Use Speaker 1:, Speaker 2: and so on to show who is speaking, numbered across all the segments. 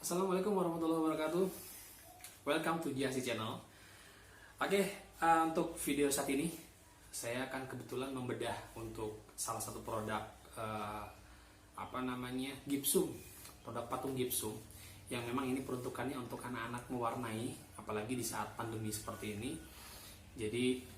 Speaker 1: Assalamualaikum warahmatullahi wabarakatuh. Welcome to Giasi Channel. Untuk video saat ini saya akan kebetulan membedah untuk salah satu produk gipsum, produk patung gipsum yang memang ini peruntukannya untuk anak-anak mewarnai, apalagi di saat pandemi seperti ini. Jadi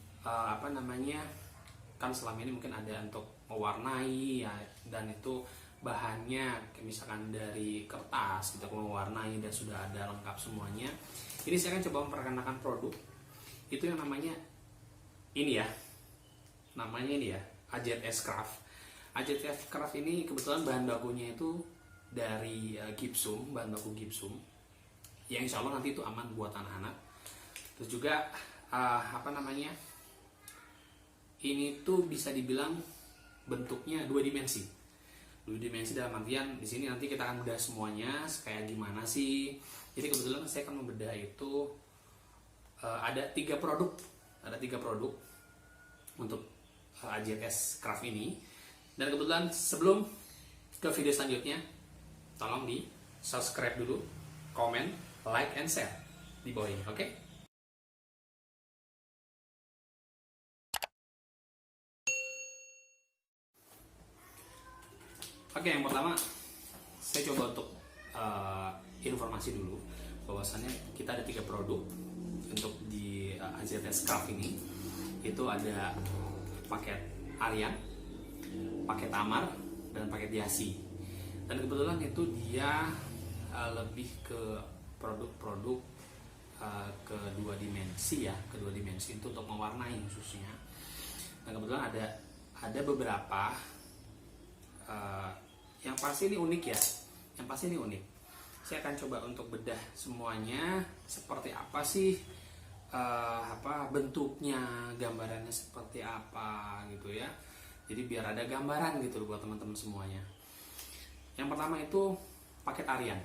Speaker 1: kan selama ini mungkin ada untuk mewarnai ya, dan itu bahannya misalkan dari kertas gitu mewarnai dan sudah ada lengkap semuanya. Ini saya akan coba memperkenalkan produk itu yang namanya AZS Craft. AZS Craft ini kebetulan bahan bakunya itu dari gipsum, bahan baku gipsum yang insya Allah nanti itu aman buat anak-anak. Terus juga ini tuh bisa dibilang bentuknya dua dimensi dalam artian di sini nanti kita akan bedah semuanya kayak gimana sih. Jadi kebetulan saya akan membedah itu ada tiga produk untuk AZS Craft ini. Dan kebetulan sebelum ke video selanjutnya, tolong di subscribe dulu, komen, like, and share di bawah ini, oke? Oke, yang pertama saya coba untuk informasi dulu bahwasannya kita ada tiga produk untuk di AZS Craft ini. Itu ada paket Aryan, paket Amar, dan paket Yasi. Dan kebetulan itu dia lebih ke produk-produk kedua dimensi itu untuk mewarnai khususnya. Dan kebetulan ada beberapa yang pasti ini unik ya. Saya akan coba untuk bedah semuanya seperti apa sih, bentuknya, gambarannya seperti apa gitu ya. Jadi biar ada gambaran gitu buat teman-teman semuanya. Yang pertama itu paket Aryan.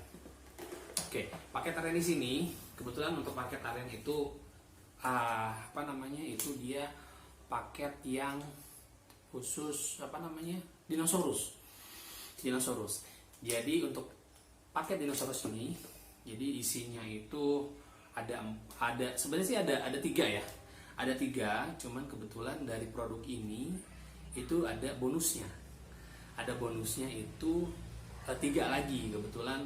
Speaker 1: Oke, paket Aryan di sini kebetulan untuk paket Aryan itu itu dia paket yang khusus dinosaurus. Jadi untuk paket dinosaurus ini, jadi isinya itu ada sebenarnya sih ada tiga ya. Ada tiga, cuman kebetulan dari produk ini itu ada bonusnya. Ada bonusnya itu tiga lagi kebetulan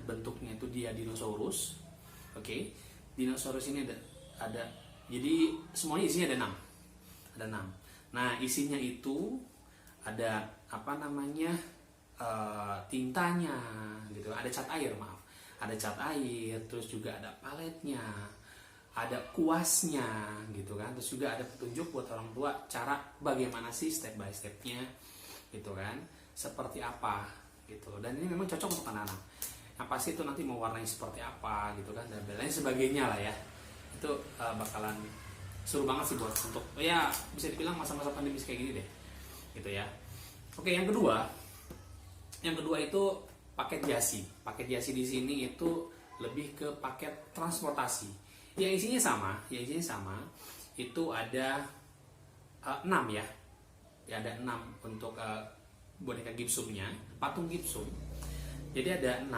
Speaker 1: bentuknya itu dia dinosaurus. Oke. Dinosaurus ini ada jadi semuanya isinya ada 6. Ada 6. Nah, isinya itu ada tintanya gitu, ada cat air, terus juga ada paletnya, ada kuasnya gitu kan, terus juga ada petunjuk buat orang tua cara bagaimana sih step by stepnya gitu kan, seperti apa gitu. Dan ini memang cocok untuk anak-anak yang pasti itu nanti mau warnai seperti apa gitu kan, dan lain sebagainya lah ya. Itu bakalan seru banget sih buat untuk ya bisa dibilang masa-masa pandemi kayak gini deh gitu ya. Oke, yang kedua itu paket Yasi. Paket Yasi di sini itu lebih ke paket transportasi. Yang isinya sama. Itu ada 6 ya. Ya ada 6 untuk boneka gipsumnya, patung gipsum. Jadi ada 6.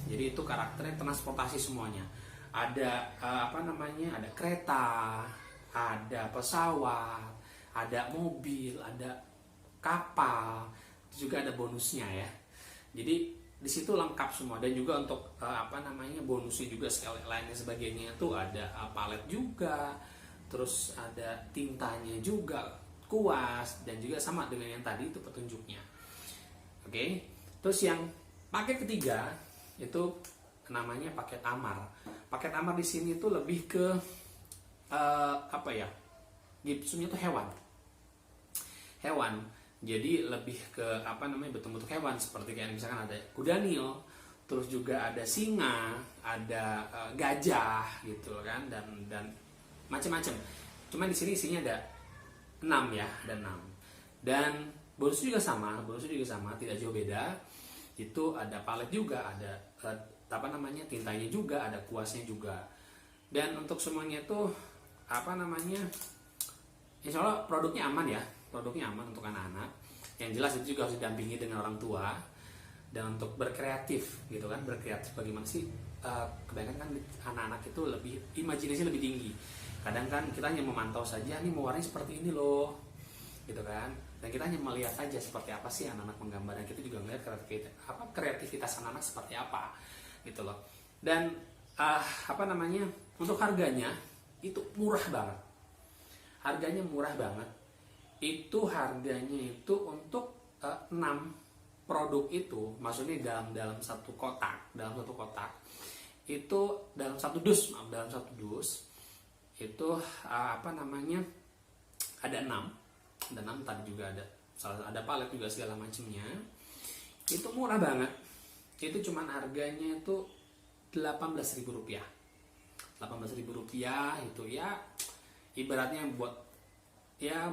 Speaker 1: Jadi itu karakternya transportasi semuanya. Ada ada kereta, ada pesawat, ada mobil, ada kapal, juga ada bonusnya ya. Jadi di situ lengkap semua. Dan juga untuk bonusnya juga sekali lainnya sebagainya itu ada palet juga, terus ada tintanya juga, kuas, dan juga sama dengan yang tadi itu petunjuknya. Oke. Terus yang paket ketiga itu namanya paket Amar. Paket Amar di sini itu lebih ke gipsumnya itu hewan. Jadi lebih ke bentuk-bentuk hewan seperti kayak misalkan ada kuda Nil, terus juga ada singa, ada gajah gitu kan, dan macam-macam. Cuman di sini isinya ada 6 ya, ada 6. Dan bonusnya juga sama, tidak jauh beda. Itu ada palet juga, ada tintanya juga, ada kuasnya juga. Dan untuk semuanya itu insya Allah produknya aman ya, untuk anak-anak. Yang jelas itu juga harus didampingi dengan orang tua. dan untuk berkreatif gitu kan. Berkreatif bagaimana sih, kebanyakan kan anak-anak itu lebih imajinasi lebih tinggi. Kadang kan kita hanya memantau saja, nih mau warnanya seperti ini loh gitu kan, dan kita hanya melihat saja seperti apa sih anak-anak menggambar, dan kita juga melihat kreativitas anak-anak seperti apa gitu loh. Dan untuk harganya itu murah banget. Harganya murah banget. Itu harganya itu untuk 6 produk itu, maksudnya dalam satu kotak, itu dalam satu dus itu ada 6 tadi juga ada palet juga segala macamnya. Itu murah banget. Itu cuman harganya itu Rp18.000. Rp18.000 itu ya ibaratnya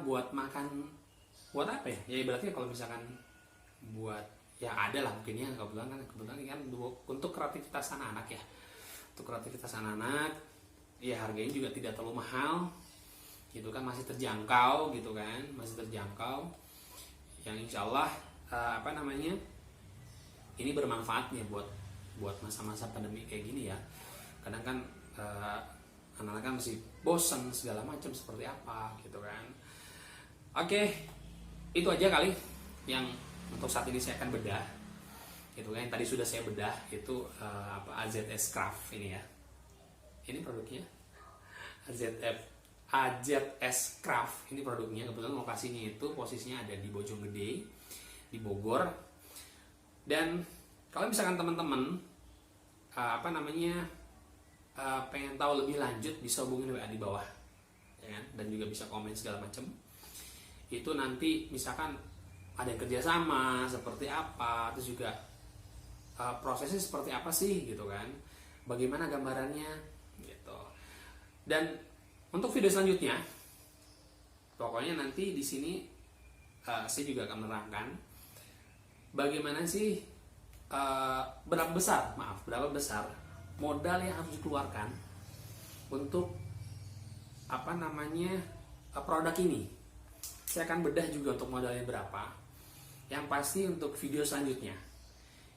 Speaker 1: buat makan, buat apa ya? Ya ibaratnya kalau misalkan buat ya ada lah mungkin ya, kebetulan kan untuk kreativitas anak-anak ya. Untuk kreativitas anak-anak ya harganya juga tidak terlalu mahal. Gitu kan, masih terjangkau gitu kan, yang insya Allah ini bermanfaat ya buat masa-masa pandemi kayak gini ya. Kadang kan anak-anak kan masih bosan segala macam seperti apa gitu kan. Oke, itu aja kali yang untuk saat ini saya akan bedah gitu kan. Tadi sudah saya bedah itu AZS Craft ini ya, ini produknya AZS Craft, ini produknya. Kebetulan lokasinya itu posisinya ada di Bojonggede, di Bogor. Dan kalau misalkan teman-teman pengen tahu lebih lanjut, bisa hubungin WA di bawah ya kan? Dan juga bisa komen segala macam. Itu nanti misalkan ada yang kerjasama seperti apa, terus juga prosesnya seperti apa sih gitu kan, bagaimana gambarannya gitu. Dan untuk video selanjutnya pokoknya nanti di sini saya juga akan menerangkan bagaimana sih berapa besar modal yang harus dikeluarkan untuk produk ini. Saya akan bedah juga untuk modalnya berapa. Yang pasti untuk video selanjutnya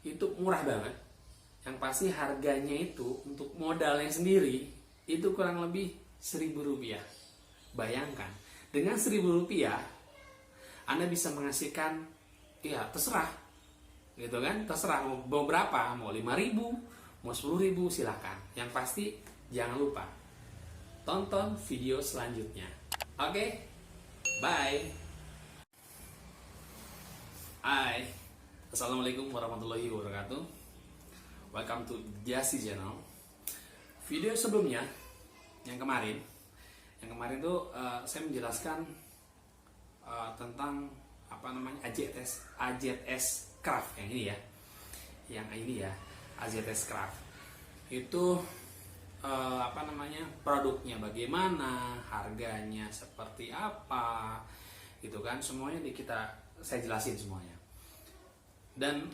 Speaker 1: itu murah banget. Yang pasti harganya itu untuk modalnya sendiri itu kurang lebih Rp1.000. Bayangkan, dengan Rp1.000 Anda bisa menghasilkan, ya terserah gitu kan, terserah mau berapa, mau 5.000, mau 10.000, silahkan. Yang pasti jangan lupa tonton video selanjutnya. Oke, bye. Hai, assalamualaikum warahmatullahi wabarakatuh. Welcome to Jasi Channel. Video sebelumnya, yang kemarin tuh saya menjelaskan tentang AZS Craft yang ini ya, AZS Craft itu produknya bagaimana, harganya seperti apa gitu kan, semuanya saya jelasin semuanya. Dan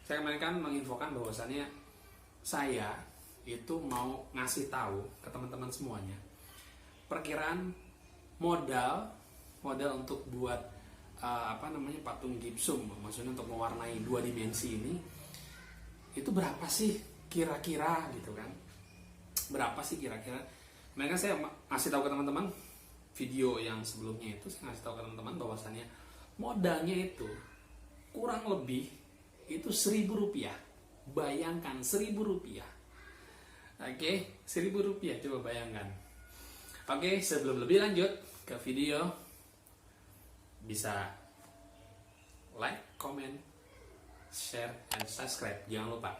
Speaker 1: saya kemarin kan menginfokan bahwasannya saya itu mau ngasih tahu ke teman-teman semuanya perkiraan modal untuk buat patung gipsum, maksudnya untuk mewarnai 2 dimensi ini itu berapa sih kira-kira gitu kan, berapa sih kira-kira. Mereka saya ngasih tahu ke teman-teman, video yang sebelumnya itu saya ngasih tahu ke teman-teman bahwasannya modalnya itu kurang lebih itu Rp1.000. Bayangkan Rp1.000. Oke, Rp1.000, coba bayangkan. Oke, sebelum lebih lanjut ke video, bisa like, comment, share, and subscribe. Jangan lupa.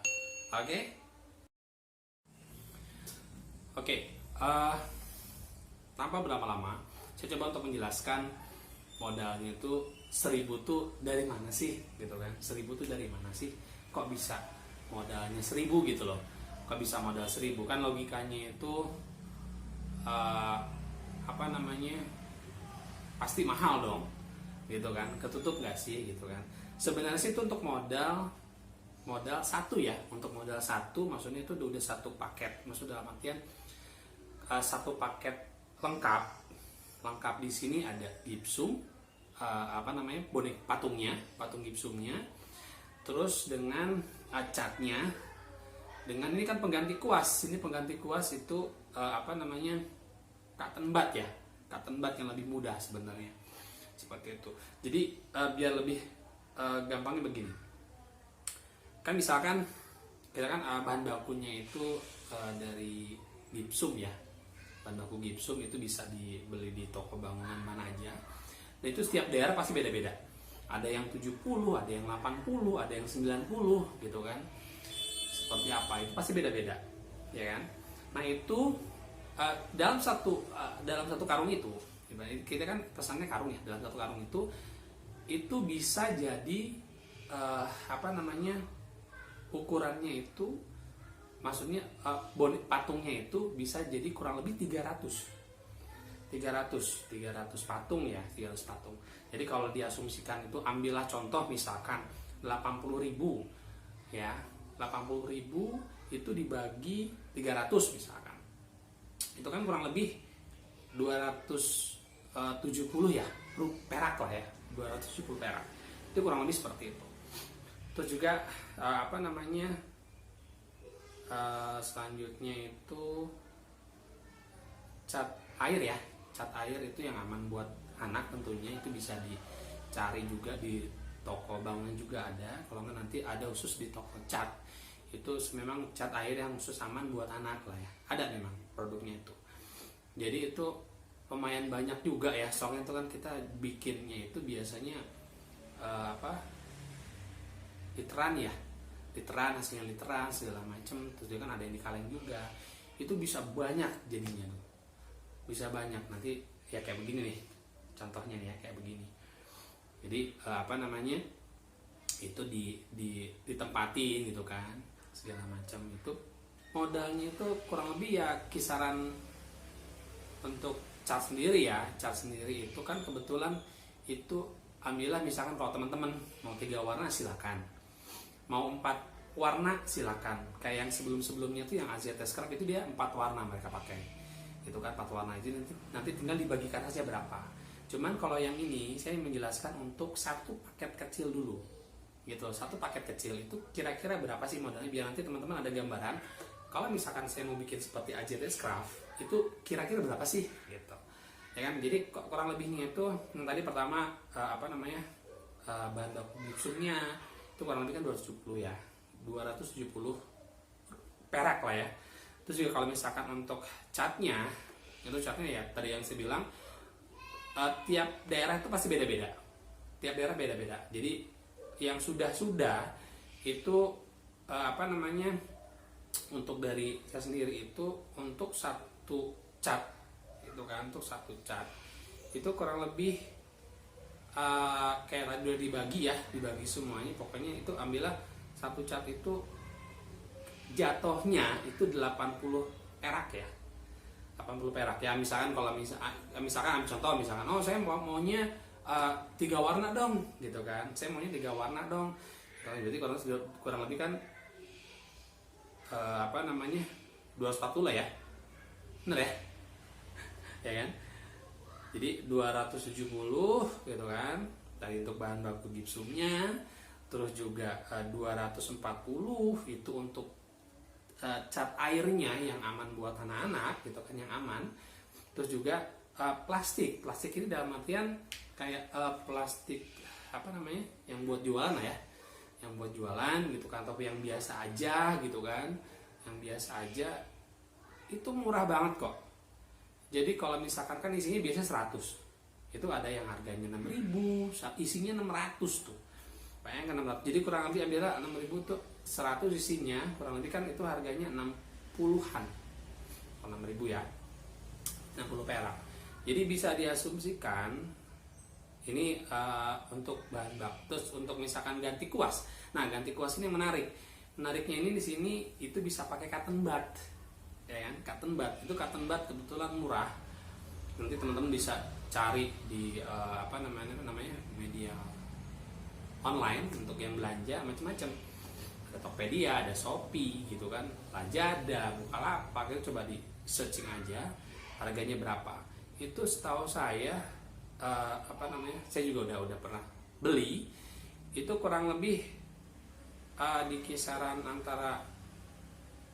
Speaker 1: Oke, tanpa berlama-lama, saya coba untuk menjelaskan modalnya itu 1.000 tuh dari mana sih gitu kan. 1.000 tuh dari mana sih, kok bisa modalnya 1.000 gitu loh, kok bisa modal 1.000. Kan logikanya itu pasti mahal dong gitu kan, ketutup nggak sih gitu kan. Sebenarnya sih itu untuk modal satu ya, untuk modal satu maksudnya itu udah satu paket, maksud dalam artian satu paket lengkap. Di sini ada gipsum, patung gipsumnya, terus dengan catnya, dengan ini kan pengganti kuas. Ini pengganti kuas itu apa namanya, cotton bud ya, cotton bud yang lebih mudah sebenarnya, seperti itu. Jadi biar lebih gampangnya begini, kan misalkan kita kan bahan bakunya itu dari gipsum ya, bahan baku gipsum itu bisa dibeli di toko bangunan mana aja. Nah itu setiap daerah pasti beda-beda, ada yang 70, ada yang 80, ada yang 90 gitu kan, seperti apa itu pasti beda-beda ya kan. Nah itu dalam satu karung itu, kita kan pesannya karung ya, dalam satu karung itu bisa jadi apa namanya, ukurannya itu, maksudnya patungnya itu bisa jadi kurang lebih 300 patung ya, 300 patung. Jadi kalau diasumsikan itu, ambillah contoh misalkan 80.000 ya, 80.000 itu dibagi 300 misalkan, itu kan kurang lebih 270 ya perak lah ya, 270 perak, itu kurang lebih seperti itu. Terus juga apa namanya, selanjutnya itu cat air ya, cat air itu yang aman buat anak tentunya, itu bisa dicari juga di toko bangunan juga ada, kalau nggak nanti ada khusus di toko cat, itu memang cat air yang khusus aman buat anak lah ya, ada memang produknya itu. Jadi itu lumayan banyak juga ya, soalnya itu kan kita bikinnya itu biasanya literan ya, literan, hasilnya literan segala macam. Terus juga kan ada yang di kaleng juga, itu bisa banyak jadinya tuh, bisa banyak. Nanti ya kayak begini nih contohnya nih ya, kayak begini. Jadi apa namanya, itu ditempatin gitu kan segala macam. Itu modalnya itu kurang lebih ya kisaran, untuk cat sendiri ya, cat sendiri itu kan kebetulan itu ambillah misalkan kalau teman-teman mau 3 warna silakan, mau 4 warna silakan. Kayak yang sebelum-sebelumnya tuh yang AZT Scrap itu dia 4 warna mereka pakai, itu kan 4 warna itu nanti tinggal dibagikan aja berapa. Cuman kalau yang ini saya menjelaskan untuk satu paket kecil dulu gitu, satu paket kecil itu kira-kira berapa sih modalnya, biar nanti teman-teman ada gambaran. Kalau misalkan saya mau bikin seperti AZT Scrap itu kira-kira berapa sih gitu ya kan. Jadi kurang lebihnya itu yang tadi pertama apa namanya, bahan baku gipsumnya itu kurang lebih kan 270 ya, 270 perak lah ya. Terus juga kalau misalkan untuk catnya, itu catnya ya tadi yang saya bilang, tiap daerah itu pasti beda-beda, tiap daerah beda-beda. Jadi yang sudah itu apa namanya, untuk dari saya sendiri itu untuk satu cat itu kan, untuk satu cat itu kurang lebih kayak tadi udah dibagi ya, dibagi semuanya. Pokoknya itu ambillah satu cat itu jatuhnya itu 80 perak ya, 80 perak ya. Misalkan kalau misalkan contoh, misalkan oh saya maunya 3 warna dong gitu kan, saya maunya 3 warna dong. Jadi kurang lebih kan apa namanya, 240 lah ya, bener ya ya kan. Jadi 270 gitu kan tadi untuk bahan baku gipsumnya. Terus juga 240 itu untuk cat airnya yang aman buat anak-anak gitu kan, yang aman. Terus juga plastik ini dalam artian kayak plastik apa namanya, yang buat jualan lah ya, yang buat jualan gitu kan, atau yang biasa aja gitu kan, yang biasa aja itu murah banget kok. Jadi kalau misalkan kan isinya biasanya 100, itu ada yang harganya 6.000, isinya 600 tuh, bayangkan 600. Jadi kurang lebih ambillah 6.000 tuh 100 isinya, kurang lebih kan itu harganya 60-an, 6.000 ya, 60 perak. Jadi bisa diasumsikan ini untuk bahan baku. Terus untuk misalkan ganti kuas, nah ganti kuas ini menariknya ini di sini itu bisa pakai cotton bud ya kan. Cotton bud kebetulan murah, nanti teman-teman bisa cari di apa namanya media online untuk yang belanja macam-macam, ada Tokopedia, ada Shopee gitu kan, Lazada, Bukalapak, itu coba di searching aja harganya berapa. Itu setahu saya apa namanya, saya juga udah pernah beli, itu kurang lebih di kisaran antara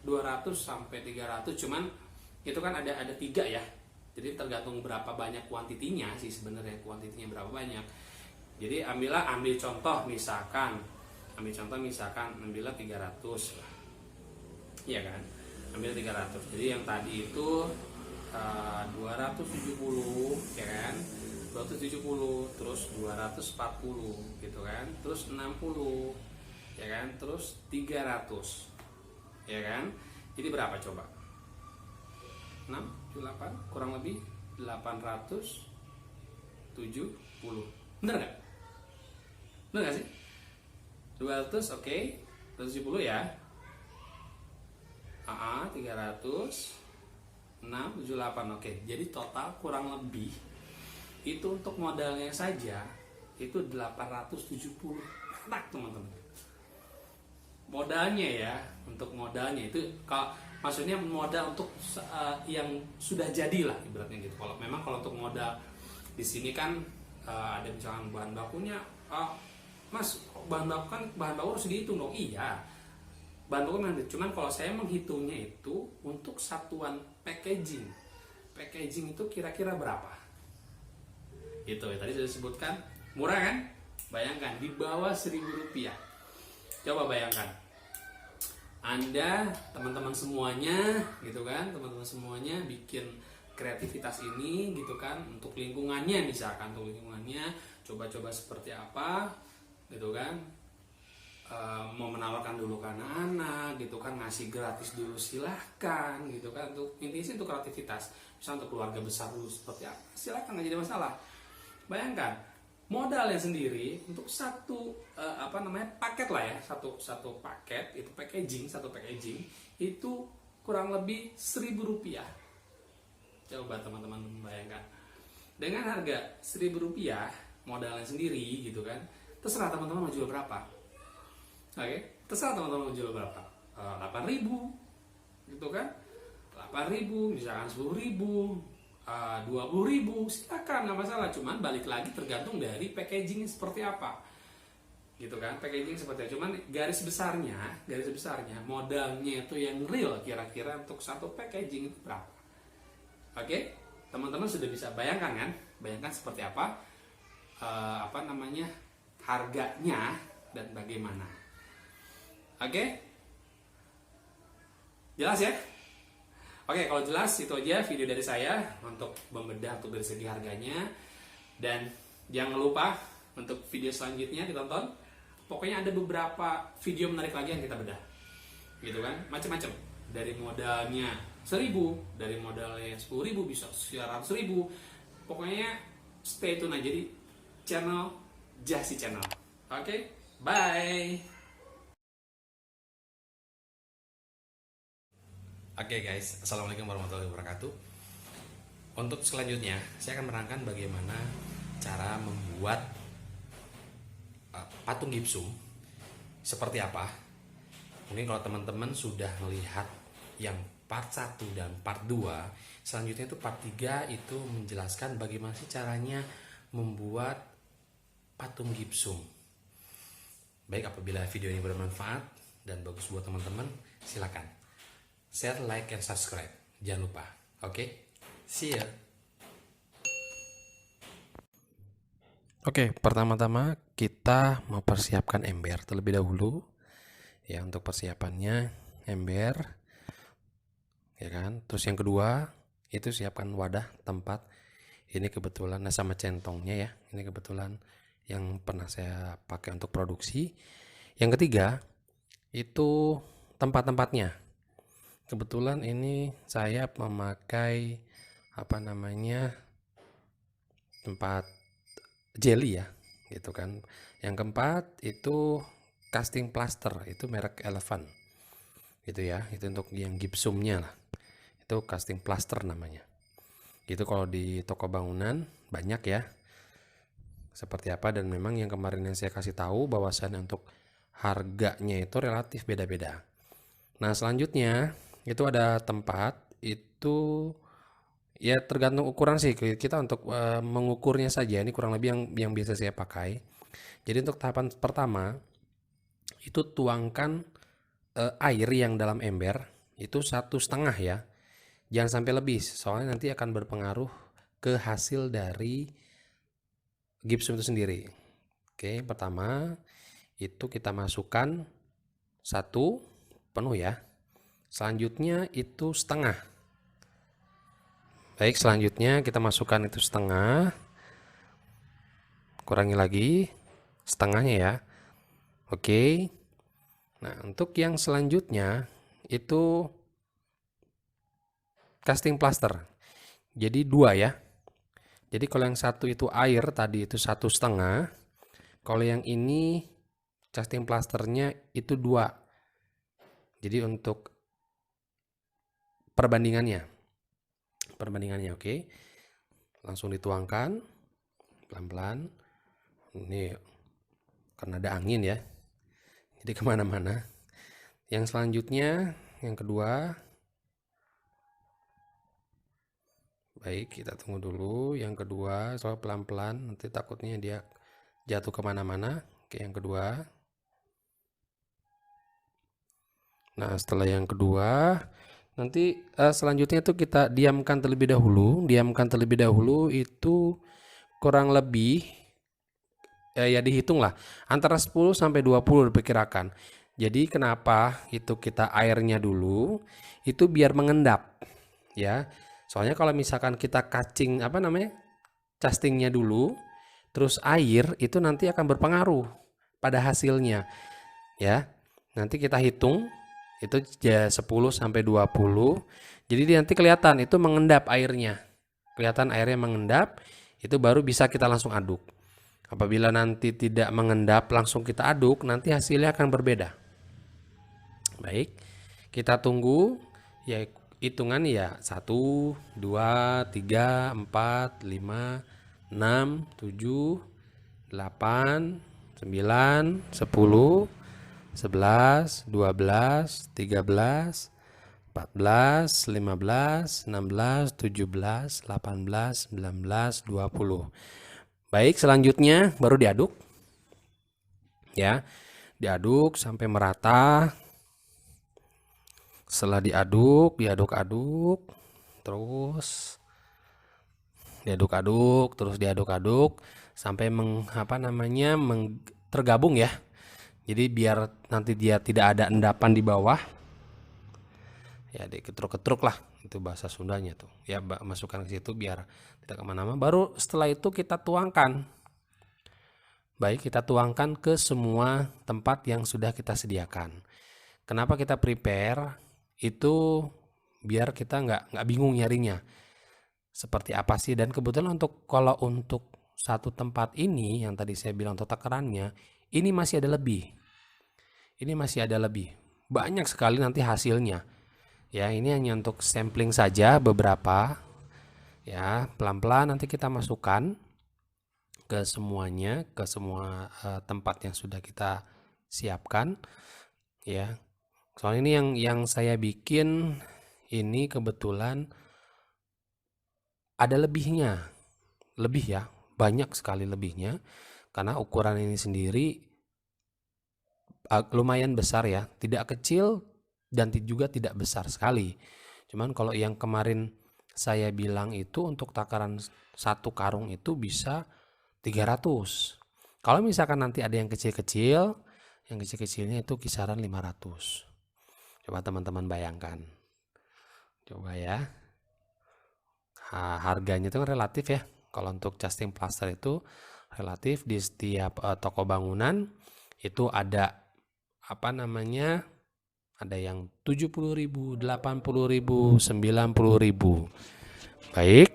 Speaker 1: 200 sampai 300, cuman itu kan ada tiga ya, jadi tergantung berapa banyak kuantitinya sih sebenarnya, kuantitinya berapa banyak. Jadi ambil contoh misalkan ambillah 300 lah, iya kan, ambil 300. Jadi yang tadi itu 270 ya kan, 270 terus 240 gitu kan, terus 60 ya kan, terus 300 ya kan. Jadi berapa coba? 6, 8, kurang lebih 870. Bener nggak? Bener nggak sih? 200 oke, 270 ya. 300, 6, 78 oke. Jadi total kurang lebih itu untuk modalnya saja itu 870. Enak teman-teman. Modalnya ya, untuk modalnya itu kalau maksudnya modal untuk yang sudah jadi lah ibaratnya gitu. Kalau memang kalau untuk modal di sini kan ada misalkan bahan bakunya, Mas bahan baku harus dihitung dong. Iya, bahan baku memang, cuman kalau saya menghitungnya itu untuk satuan packaging itu kira-kira berapa gitu ya. Tadi sudah disebutkan murah kan, bayangkan di bawah 1.000 rupiah. Coba bayangkan Anda, teman-teman semuanya gitu kan, teman-teman semuanya bikin kreativitas ini gitu kan, untuk lingkungannya misalkan, untuk lingkungannya coba-coba seperti apa gitu kan. Mau menawarkan dulu ke anak-anak gitu kan, ngasih gratis dulu silahkan gitu kan, untuk intinya sih untuk kreativitas. Misalnya untuk keluarga besar dulu seperti apa, silahkan, nggak jadi masalah. Bayangkan modalnya sendiri untuk satu paket lah ya, satu paket itu satu packaging itu kurang lebih 1.000 rupiah. Coba teman-teman bayangkan, dengan harga 1.000 rupiah modalnya sendiri gitu kan, terserah teman-teman mau jual berapa. Oke, terserah teman-teman mau jual berapa, 8.000 gitu kan, 8.000 misalkan 10.000, 20.000, silakan, nggak masalah. Cuman balik lagi tergantung dari packaging seperti apa gitu kan, packaging seperti apa. Cuman garis besarnya modalnya itu yang real kira-kira untuk satu packaging itu berapa. Oke, teman-teman sudah bisa bayangkan kan, bayangkan seperti apa harganya dan bagaimana. Oke, jelas ya? Oke, kalau jelas itu aja video dari saya untuk membedah untuk dari segi harganya. Dan jangan lupa untuk video selanjutnya ditonton. Pokoknya ada beberapa video menarik lagi yang kita bedah. Gitu kan, macam-macam. Dari modalnya 1.000, dari modalnya 10.000 bisa 100.000. Pokoknya stay tune aja di channel Jasi Channel. Oke, bye. Oke guys, assalamualaikum warahmatullahi wabarakatuh. Untuk selanjutnya, saya akan menerangkan bagaimana cara membuat patung gipsum seperti apa. Mungkin kalau teman-teman sudah melihat yang part 1 dan part 2, selanjutnya itu part 3 itu menjelaskan bagaimana sih caranya membuat patung gipsum. Baik, apabila video ini bermanfaat dan bagus buat teman-teman, silakan share, like, and subscribe. Jangan lupa. Oke, see ya. Oke, pertama-tama kita mempersiapkan ember terlebih dahulu. Ya, untuk persiapannya ember, ya kan. Terus yang kedua itu siapkan wadah tempat. Ini kebetulan sama centongnya ya. Ini kebetulan yang pernah saya pakai untuk produksi. Yang ketiga itu tempat-tempatnya. Kebetulan ini saya memakai tempat jelly ya, gitu kan. Yang keempat itu casting plaster, itu merek Elephant, gitu ya. Itu untuk yang gipsumnya lah. Itu casting plaster namanya. Gitu kalau di toko bangunan banyak ya. Seperti apa, dan memang yang kemarin yang saya kasih tahu bahwasannya untuk harganya itu relatif beda-beda. Nah, selanjutnya itu ada tempat, itu ya tergantung ukuran sih kita untuk mengukurnya saja. Ini kurang lebih yang biasa saya pakai. Jadi untuk tahapan pertama
Speaker 2: itu tuangkan air yang dalam ember itu 1,5 ya. Jangan sampai lebih, soalnya nanti akan berpengaruh ke hasil dari gipsum itu sendiri. Oke, pertama itu kita masukkan 1 penuh ya. Selanjutnya itu setengah. Baik, selanjutnya kita masukkan itu setengah. Kurangi lagi setengahnya ya. Oke. Nah, untuk yang selanjutnya itu casting plaster. Jadi 2 ya. Jadi kalau yang satu itu air tadi itu 1,5. Kalau yang ini casting plasternya itu 2. Jadi untuk perbandingannya oke. Langsung dituangkan pelan-pelan. Ini karena ada angin ya, jadi kemana-mana. Yang selanjutnya, yang kedua. Baik, kita tunggu dulu. Yang kedua, soal pelan-pelan, nanti takutnya dia jatuh kemana-mana. Oke, yang kedua. Nah, setelah yang kedua, nanti selanjutnya itu kita diamkan terlebih dahulu. Diamkan terlebih dahulu itu kurang lebih, ya dihitung lah, antara 10 sampai 20 diperkirakan. Jadi kenapa itu kita airnya dulu, itu biar mengendap ya. Soalnya kalau misalkan kita castingnya dulu, terus air itu nanti akan berpengaruh pada hasilnya ya. Nanti kita hitung itu 10 sampai 20. Jadi nanti kelihatan itu mengendap airnya. Kelihatan airnya mengendap, itu baru bisa kita langsung aduk. Apabila nanti tidak mengendap langsung kita aduk, nanti hasilnya akan berbeda. Baik, kita tunggu ya, hitungan ya 1, 2, 3, 4, 5, 6, 7, 8, 9, 10, 11, 12, 13, 14, 15, 16, 17, 18, 19, 20. Baik, selanjutnya baru diaduk ya. Diaduk sampai merata. Setelah diaduk-aduk, terus diaduk-aduk sampai tergabung ya. Jadi biar nanti dia tidak ada endapan di bawah. Ya, diketruk-ketruk lah, itu bahasa Sundanya tuh. Ya, masukkan ke situ biar tidak kemana-mana. Baru setelah itu kita tuangkan. Baik, kita tuangkan ke semua tempat yang sudah kita sediakan. Kenapa kita prepare? Itu biar kita nggak bingung nyarinya seperti apa sih. Dan kebetulan kalau untuk satu tempat ini yang tadi saya bilang untuk takarannya, ini masih ada lebih. Banyak sekali nanti hasilnya. Ya, ini hanya untuk sampling saja beberapa. Ya, pelan-pelan nanti kita masukkan ke semuanya, ke semua tempat yang sudah kita siapkan. Ya. Soalnya ini yang saya bikin ini kebetulan ada lebihnya. Lebih ya, banyak sekali lebihnya. Karena ukuran ini sendiri lumayan besar ya, tidak kecil dan juga tidak besar sekali. Cuman kalau yang kemarin saya bilang itu untuk takaran 1 karung itu bisa 300. Kalau misalkan nanti ada yang kecil-kecil, yang kecil-kecilnya itu kisaran 500. Coba teman-teman bayangkan. Coba ya. Harganya itu relatif ya. Kalau untuk casting plaster itu relatif di setiap toko bangunan itu ada ada yang 70.000, 80.000, 90.000. Baik.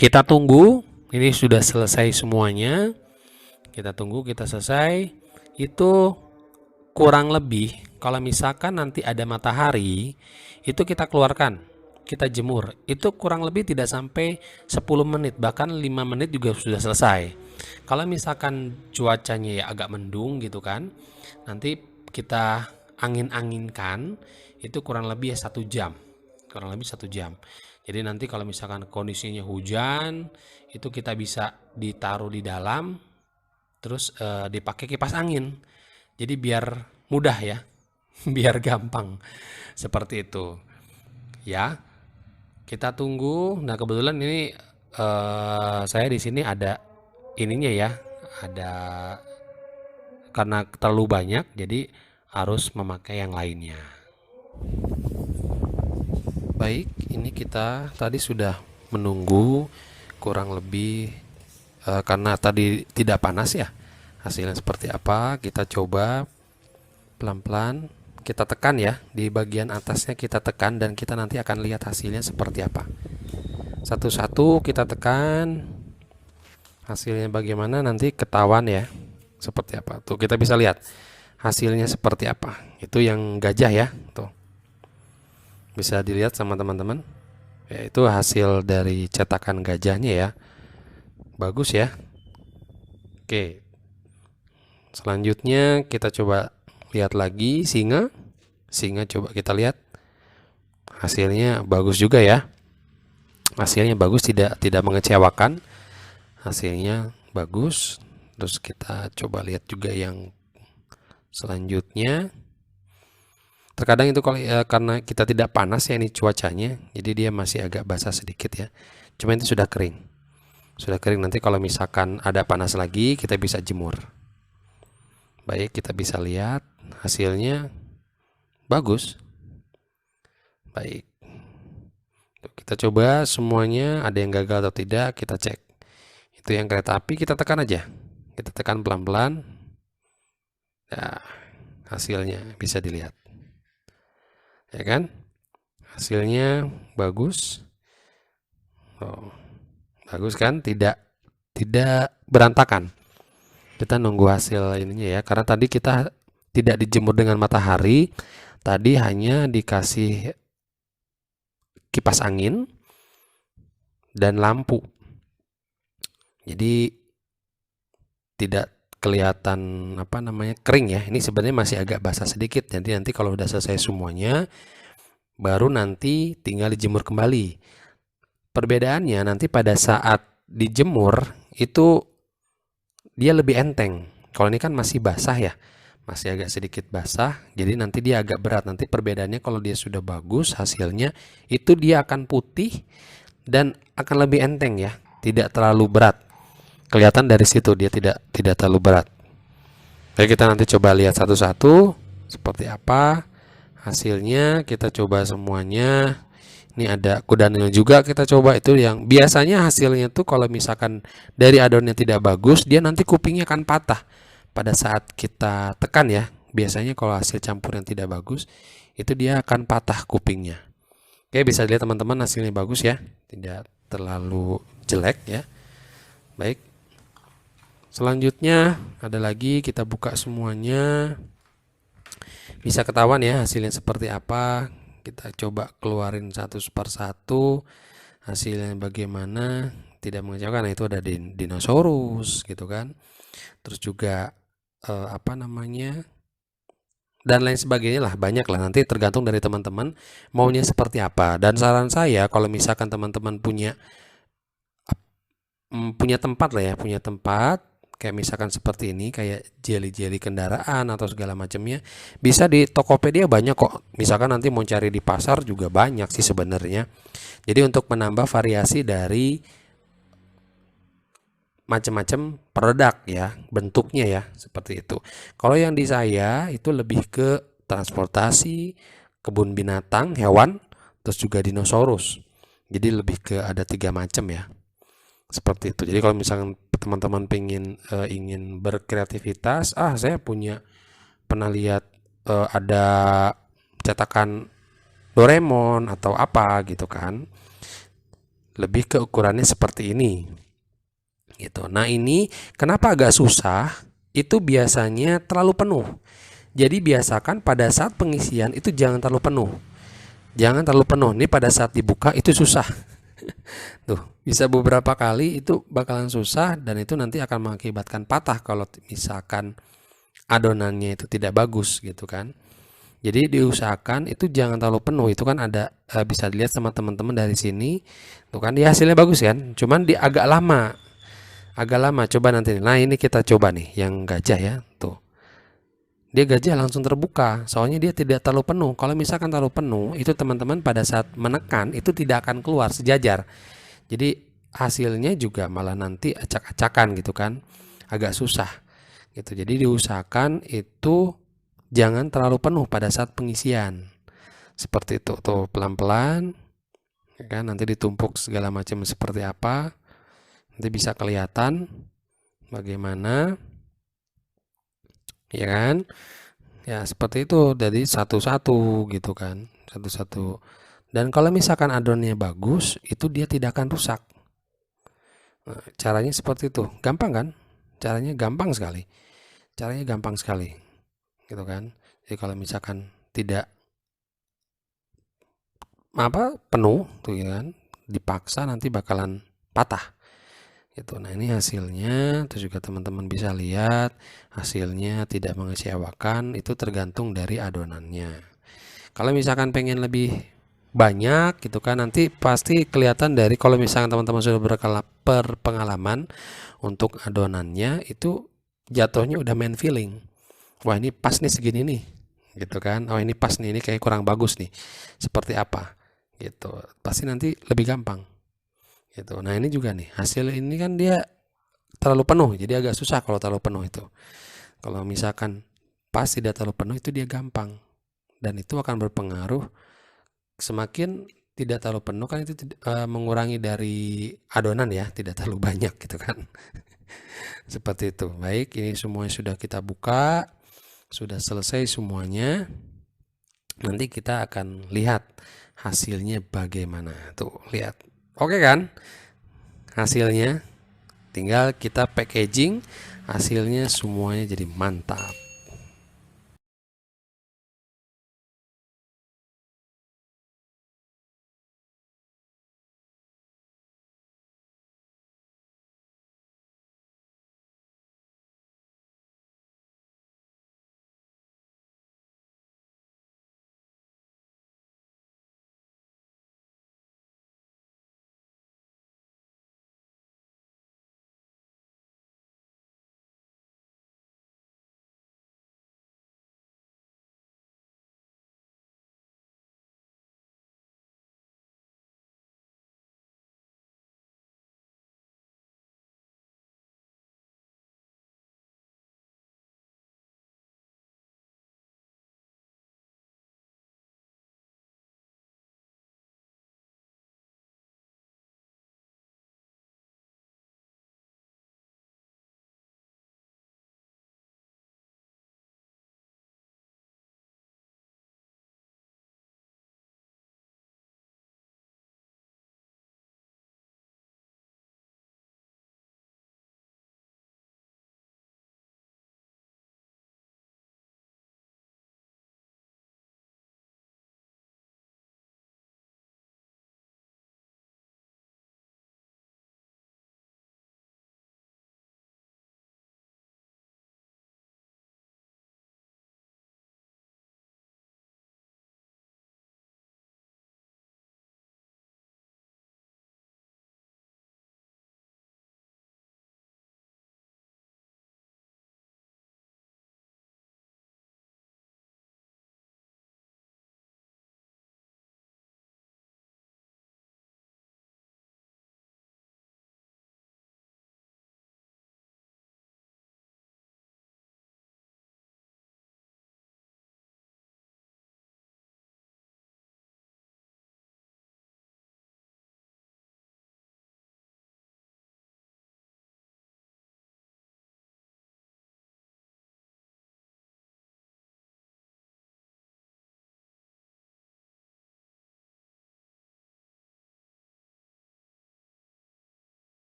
Speaker 2: Kita tunggu. Ini sudah selesai semuanya. Kita tunggu, kita selesai. Itu kurang lebih kalau misalkan nanti ada matahari, itu kita keluarkan, kita jemur. Itu kurang lebih tidak sampai 10 menit, bahkan 5 menit juga sudah selesai. Kalau misalkan cuacanya ya agak mendung gitu kan, nanti kita angin-anginkan, itu kurang lebih ya 1 jam. Kurang lebih 1 jam. Jadi nanti kalau misalkan kondisinya hujan, itu kita bisa ditaruh di dalam, terus dipakai kipas angin. Jadi biar mudah ya, biar gampang. Seperti itu. Ya, kita tunggu. Nah, kebetulan ini saya di sini ada ininya ya. Ada karena terlalu banyak jadi harus memakai yang lainnya. Baik, ini kita tadi sudah menunggu kurang lebih karena tadi tidak panas ya. Hasilnya seperti apa? Kita coba pelan-pelan, kita tekan ya di bagian atasnya, kita tekan dan kita nanti akan lihat hasilnya seperti apa. Satu-satu kita tekan, hasilnya bagaimana nanti ketahuan ya seperti apa. Tuh kita bisa lihat hasilnya seperti apa. Itu yang gajah ya, tuh bisa dilihat sama teman-teman. Ya, itu hasil dari cetakan gajahnya ya, bagus ya. Oke, selanjutnya kita coba lihat lagi singa. Singa coba kita lihat hasilnya bagus juga ya. Hasilnya bagus, tidak mengecewakan. Hasilnya bagus. Terus kita coba lihat juga yang selanjutnya. Terkadang itu kalau karena kita tidak panas ya ini cuacanya, jadi dia masih agak basah sedikit ya. Cuma itu sudah kering. Sudah kering, nanti kalau misalkan ada panas lagi kita bisa jemur. Baik, kita bisa lihat hasilnya bagus. Baik. Kita coba semuanya ada yang gagal atau tidak, kita cek. Itu yang kereta api kita tekan aja. Kita tekan pelan-pelan. Nah, hasilnya bisa dilihat. Ya kan? Hasilnya bagus. Oh, bagus kan? Tidak berantakan. Kita nunggu hasil ininya ya, karena tadi kita tidak dijemur dengan matahari. Tadi hanya dikasih kipas angin dan lampu. Jadi tidak kelihatan kering ya. Ini sebenarnya masih agak basah sedikit. Jadi nanti kalau udah selesai semuanya baru nanti tinggal dijemur kembali. Perbedaannya nanti pada saat dijemur itu dia lebih enteng. Kalau ini kan masih basah ya. Masih agak sedikit basah. Jadi nanti dia agak berat. Nanti perbedaannya kalau dia sudah bagus hasilnya itu dia akan putih dan akan lebih enteng ya. Tidak terlalu berat. Kelihatan dari situ dia tidak terlalu berat. Baik, kita nanti coba lihat satu-satu seperti apa hasilnya. Kita coba semuanya. Ini ada kudanya juga, kita coba. Itu yang biasanya hasilnya tuh kalau misalkan dari adonnya tidak bagus, dia nanti kupingnya akan patah pada saat kita tekan ya. Biasanya kalau hasil campur yang tidak bagus itu dia akan patah kupingnya. Oke, bisa dilihat teman-teman hasilnya bagus ya, tidak terlalu jelek ya. Baik, selanjutnya ada lagi, kita buka semuanya. Bisa ketahuan ya hasilnya seperti apa. Kita coba keluarin satu per satu hasilnya bagaimana. Tidak mengecewakan. Nah, itu ada dinosaurus gitu kan. Terus juga dan lain sebagainya lah, banyak lah, nanti tergantung dari teman-teman maunya seperti apa. Dan saran saya kalau misalkan teman-teman punya tempat lah ya, punya tempat kayak misalkan seperti ini, kayak jelly-jelly kendaraan atau segala macamnya, bisa di Tokopedia banyak kok. Misalkan nanti mau cari di pasar juga banyak sih sebenarnya. Jadi untuk menambah variasi dari macam-macam produk ya, bentuknya ya, seperti itu. Kalau yang di saya itu lebih ke transportasi, kebun binatang, hewan, terus juga dinosaurus. Jadi lebih ke ada 3 macam ya. Seperti itu. Jadi kalau misalkan teman-teman ingin berkreativitas, saya pernah lihat ada cetakan Doraemon atau apa gitu kan. Lebih ke ukurannya seperti ini. Gitu. Nah, ini kenapa agak susah? Itu biasanya terlalu penuh. Jadi biasakan pada saat pengisian itu jangan terlalu penuh. Jangan terlalu penuh. Ini pada saat dibuka itu susah. Tuh, bisa beberapa kali itu bakalan susah dan itu nanti akan mengakibatkan patah kalau misalkan adonannya itu tidak bagus gitu kan. Jadi diusahakan itu jangan terlalu penuh. Itu kan ada bisa dilihat sama teman-teman dari sini. Tuh kan dia hasilnya bagus kan. Cuman dia agak lama. Agak lama, coba nanti. Nah, ini kita coba nih yang gajah ya. Tuh. dia gajah langsung terbuka, soalnya dia tidak terlalu penuh. Kalau misalkan terlalu penuh, itu teman-teman pada saat menekan itu tidak akan keluar sejajar. Jadi hasilnya juga malah nanti acak-acakan gitu kan, agak susah gitu. Jadi diusahakan itu jangan terlalu penuh pada saat pengisian. Seperti itu tuh, pelan-pelan ya kan, nanti ditumpuk segala macam seperti apa. Nanti bisa kelihatan bagaimana, ya kan? Ya seperti itu, jadi satu-satu gitu kan, satu-satu. Dan kalau misalkan adonannya bagus, itu dia tidak akan rusak. Nah, caranya seperti itu, gampang kan? Caranya gampang sekali. Caranya gampang sekali, gitu kan? Jadi kalau misalkan tidak penuh tuh ya kan, dipaksa nanti bakalan patah. Gitu. Nah ini hasilnya, terus juga teman-teman bisa lihat hasilnya tidak mengecewakan, itu tergantung dari adonannya. Kalau misalkan pengen lebih banyak gitu kan, nanti pasti kelihatan dari kalau misalkan teman-teman sudah berpengalaman untuk adonannya, itu jatuhnya udah main feeling. Wah ini pas nih segini nih, gitu kan. Oh ini pas nih, ini kayak kurang bagus nih. Seperti apa? Gitu. Pasti nanti lebih gampang. Gitu. Nah ini juga nih, hasil ini kan dia terlalu penuh, jadi agak susah kalau terlalu penuh itu. Kalau misalkan pas tidak terlalu penuh, itu dia gampang, dan itu akan berpengaruh. Semakin tidak terlalu penuh kan itu mengurangi dari adonan ya, tidak terlalu banyak gitu kan. Seperti itu. Baik, ini semuanya sudah kita buka, sudah selesai semuanya. Nanti kita akan lihat hasilnya bagaimana. Tuh, lihat. Oke kan? Hasilnya tinggal kita packaging, hasilnya semuanya jadi mantap.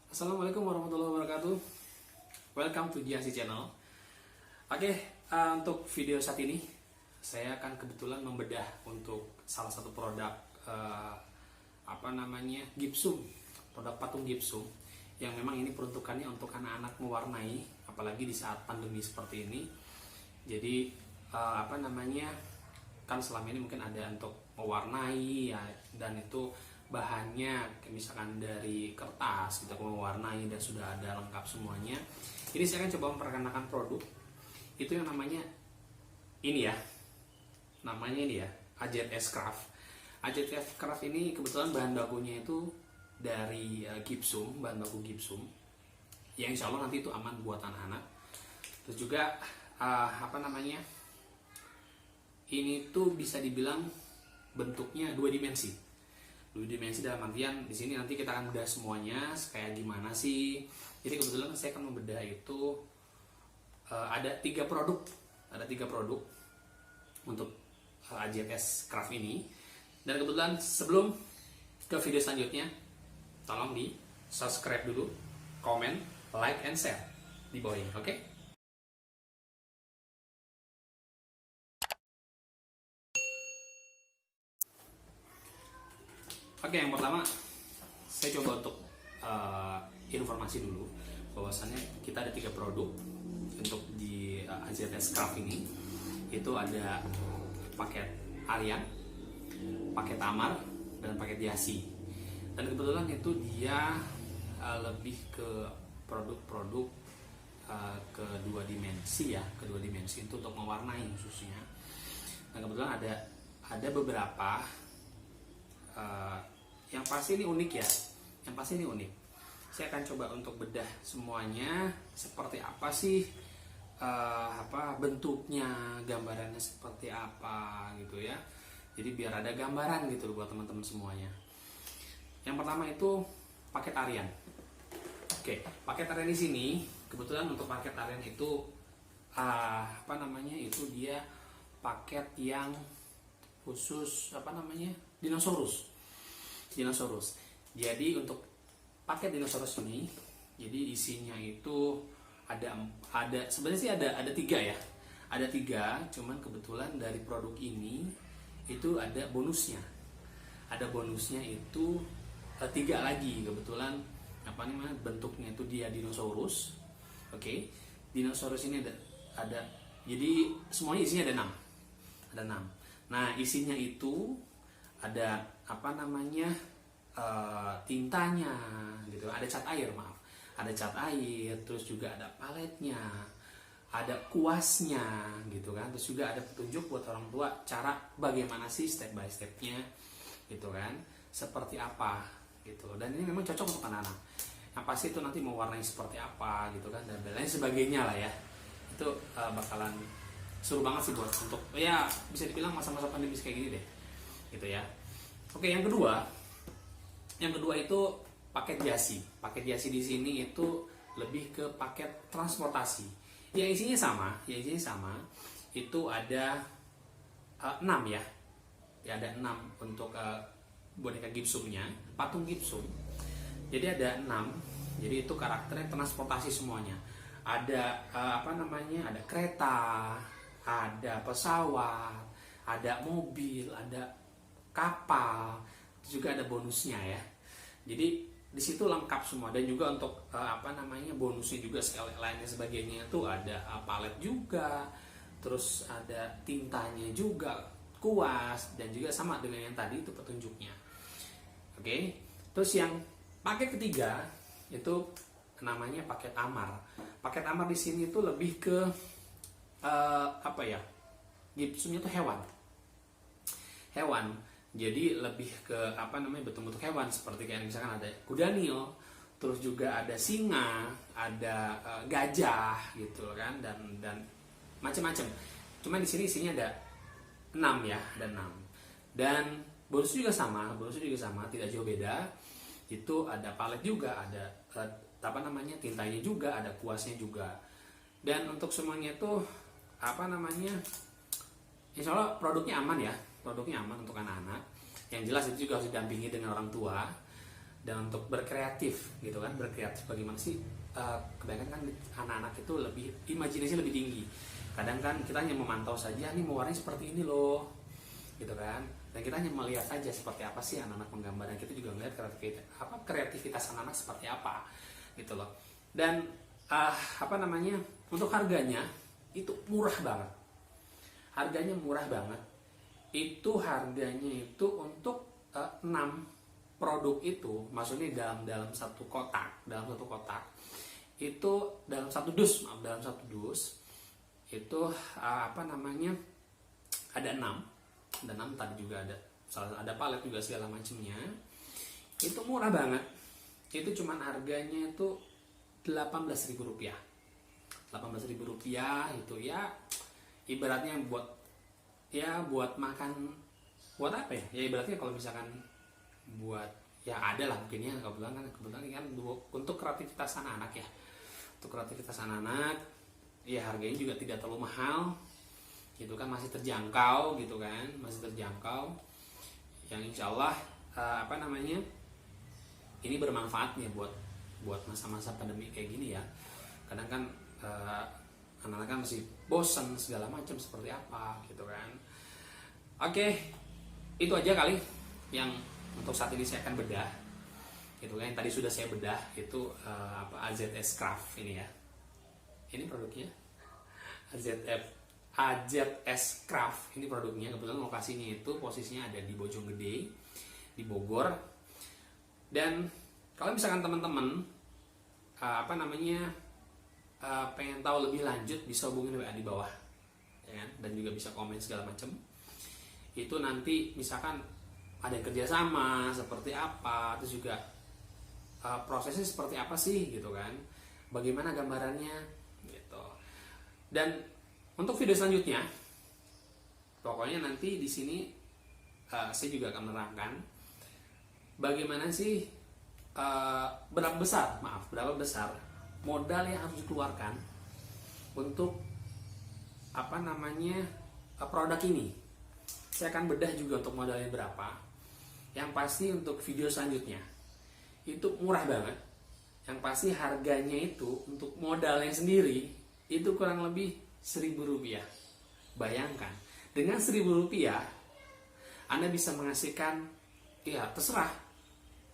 Speaker 1: Assalamualaikum warahmatullahi wabarakatuh. Welcome to GIASI Channel. Oke, untuk video saat ini saya akan kebetulan membedah untuk salah satu produk gipsum, produk patung gipsum yang memang ini peruntukannya untuk anak-anak mewarnai, apalagi di saat pandemi seperti ini. Jadi kan selama ini mungkin ada untuk mewarnai ya, dan itu bahannya kayak misalkan dari kertas gitu mewarnai dan sudah ada lengkap semuanya. Ini saya akan coba memperkenalkan produk itu yang namanya ini ya, AZS Craft. AZS Craft ini kebetulan bahan bakunya itu dari gipsum, bahan baku gipsum yang insya Allah nanti itu aman buat anak-anak. Terus juga ini tuh bisa dibilang bentuknya dua dimensi dalam artian di sini nanti kita akan bedah semuanya kayak gimana sih. Jadi kebetulan saya akan membedah itu ada tiga produk untuk AZS Craft ini. Dan kebetulan sebelum ke video selanjutnya, tolong di subscribe dulu, komen, like, and share di bawah ini, oke? Oke, yang pertama saya coba untuk informasi dulu bahwasannya kita ada tiga produk untuk di AZS Craft ini. Itu ada paket Aryan, paket Amar, dan paket Yasi. Dan kebetulan itu dia lebih ke produk-produk kedua dimensi itu untuk mewarnai khususnya. Dan kebetulan ada beberapa yang pasti ini unik ya, saya akan coba untuk bedah semuanya seperti apa sih, bentuknya, gambarannya seperti apa gitu ya. Jadi biar ada gambaran gitu buat teman-teman semuanya. Yang pertama itu paket Aryan. Oke, paket Aryan di sini kebetulan untuk paket Aryan itu itu dia paket yang khusus dinosaurus. Jadi untuk paket dinosaurus ini, jadi isinya itu ada sebenarnya sih ada tiga ya, cuman kebetulan dari produk ini itu ada bonusnya itu tiga lagi. Kebetulan bentuknya itu dia dinosaurus. Oke, dinosaurus ini ada jadi semuanya isinya ada 6. Nah, isinya itu ada tintanya gitu, ada cat air, terus juga ada paletnya, ada kuasnya gitu kan, terus juga ada petunjuk buat orang tua cara bagaimana sih step by stepnya gitu kan, seperti apa gitu. Dan ini memang cocok untuk anak-anak yang pasti itu nanti mau warnanya seperti apa gitu kan, dan lain sebagainya lah ya. Itu bakalan seru banget sih buat untuk ya bisa dibilang masa-masa pandemi kayak gini deh gitu ya. Oke, yang kedua itu paket Yasi di sini itu lebih ke paket transportasi. Yang isinya sama itu ada 6 ya. Ada 6 untuk boneka gipsumnya, patung gipsum. Jadi ada 6. Jadi itu karakternya transportasi semuanya. Ada ada kereta, ada pesawat, ada mobil, ada kapal, juga ada bonusnya ya. Jadi di situ lengkap semua. Dan juga untuk bonusnya juga sekali lainnya sebagainya itu ada palet juga, terus ada tintanya juga, kuas, dan juga sama dengan yang tadi itu petunjuknya. Oke, terus yang paket ketiga itu namanya paket Amar. Paket Amar di sini itu lebih ke gipsumnya itu hewan. Jadi lebih ke bentuk-bentuk hewan seperti kayak misalkan ada kuda Nil, terus juga ada singa, ada gajah gitu kan, dan macam-macam. Cuman di sini isinya ada 6 ya, ada 6. Dan bonus juga sama, tidak jauh beda. Itu ada palet juga, ada tintanya juga, ada kuasnya juga. Dan untuk semuanya itu insya Allah produknya aman ya, untuk anak-anak. Yang jelas itu juga harus didampingi dengan orang tua. Dan untuk berkreatif gitu kan, bagaimana sih, kebanyakan kan anak-anak itu lebih imajinasi lebih tinggi. Kadang kan kita hanya memantau saja, nih mewarnai seperti ini loh gitu kan, dan kita hanya melihat aja seperti apa sih anak-anak menggambar, dan kita juga melihat kreativitas anak-anak seperti apa gitu loh. Dan untuk harganya itu murah banget. itu harganya itu untuk 6 produk itu, maksudnya dalam satu kotak, itu dalam satu dus, itu apa namanya, ada 6 tadi juga ada palet juga segala macamnya. Itu murah banget. Itu cuman harganya itu Rp18.000. Rp18.000 itu ya ibaratnya buat makan, buat apa ya? Ya ibaratnya kalau misalkan buat ya ada lah mungkin ya, kebetulan kan untuk kreativitas anak-anak ya. Untuk kreativitas anak-anak ya harganya juga tidak terlalu mahal. Gitu kan, masih terjangkau gitu kan, yang insya Allah apa namanya, ini bermanfaat ya buat masa-masa pandemi kayak gini ya. Kadang kan anak-anak kan masih bosan segala macam seperti apa gitu kan. Oke, itu aja kali yang untuk saat ini saya akan bedah gitu kan. Tadi sudah saya bedah itu AZS Craft ini ya, ini produknya AZS Craft, ini produknya. Kebetulan lokasinya itu posisinya ada di Bojonggede, di Bogor. Dan kalau misalkan teman-teman pengen tahu lebih lanjut, bisa hubungin WA di bawah ya kan? Dan juga bisa komen segala macam. Itu nanti misalkan ada yang kerjasama seperti apa, terus juga prosesnya seperti apa sih gitu kan, bagaimana gambarannya gitu. Dan untuk video selanjutnya pokoknya nanti di sini saya juga akan menerangkan bagaimana sih berapa besar modal yang harus dikeluarkan untuk produk ini. Saya akan bedah juga untuk modalnya berapa. Yang pasti untuk video selanjutnya itu murah banget. Yang pasti harganya itu untuk modalnya sendiri itu kurang lebih Rp1.000. Bayangkan, dengan Rp1.000 Anda bisa menghasilkan, ya terserah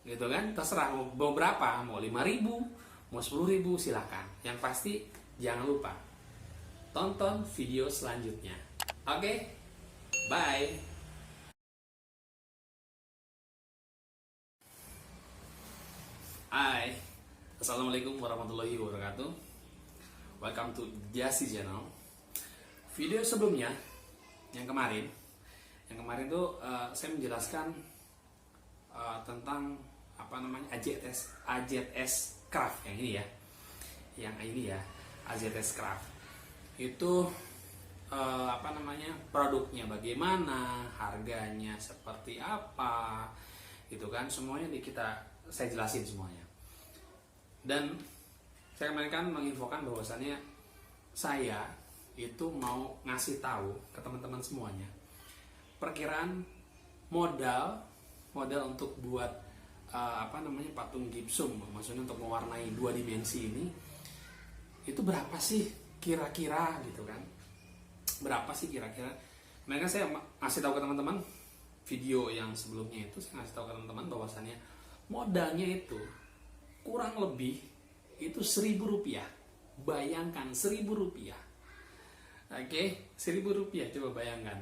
Speaker 1: gitu kan, terserah mau berapa, mau 5.000, mau 10.000, silakan. Yang pasti jangan lupa tonton video selanjutnya. Oke, bye. Hai, assalamualaikum warahmatullahi wabarakatuh. Welcome to Jasi Channel. Video sebelumnya, yang kemarin tuh saya menjelaskan tentang AZS Craft yang ini ya, AZS Craft itu produknya bagaimana, harganya seperti apa, gitu kan, semuanya saya jelasin semuanya. Dan saya kemarin kan menginfokan bahwasannya saya itu mau ngasih tahu ke teman-teman semuanya perkiraan modal untuk buat patung gipsum, maksudnya untuk mewarnai 2 dimensi ini itu berapa sih kira-kira gitu kan. Mereka saya ngasih tahu ke teman-teman, video yang sebelumnya itu saya ngasih tahu ke teman-teman bahwasannya modalnya itu kurang lebih itu Rp1.000. Bayangkan Rp1.000. Oke, Rp1.000, coba bayangkan.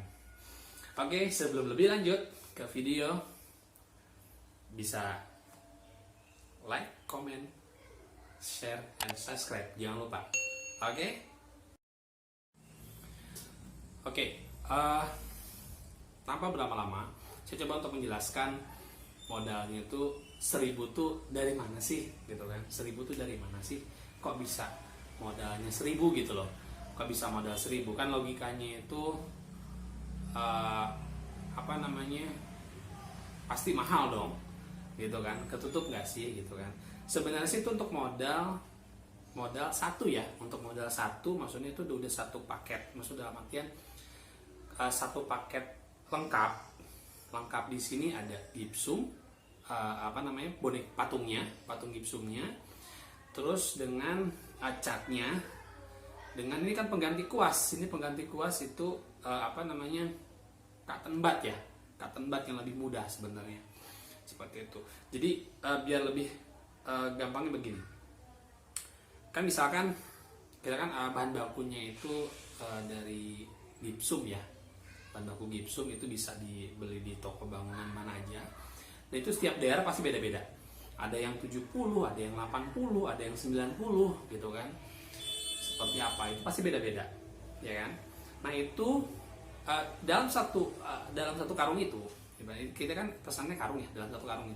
Speaker 1: Oke, sebelum lebih lanjut ke video, bisa like, comment, share, and subscribe. Jangan lupa. Oke, tanpa berlama-lama, saya coba untuk menjelaskan modalnya itu 1.000 tuh dari mana sih gitu kan. 1.000 tuh dari mana sih, kok bisa modalnya 1.000 gitu loh, kok bisa modal 1.000. Kan logikanya itu pasti mahal dong gitu kan, ketutup nggak sih gitu kan. Sebenarnya sih itu untuk modal satu ya, untuk modal satu maksudnya itu udah satu paket, maksud dalam artian satu paket lengkap. Di sini ada gipsum, patung gipsumnya, terus dengan catnya, dengan ini kan pengganti kuas. Ini pengganti kuas itu cotton bud ya, cotton bud yang lebih mudah sebenarnya, seperti itu. Jadi biar lebih gampangnya begini, kan misalkan kita kan bahan bakunya itu dari gipsum ya, bahan baku gipsum itu bisa dibeli di toko bangunan mana aja. Nah itu setiap daerah pasti beda-beda. Ada yang 70, ada yang 80, ada yang 90 gitu kan. Seperti apa itu pasti beda-beda, ya kan? Nah itu dalam satu karung itu, kita kan pesannya karung ya. Dalam satu karung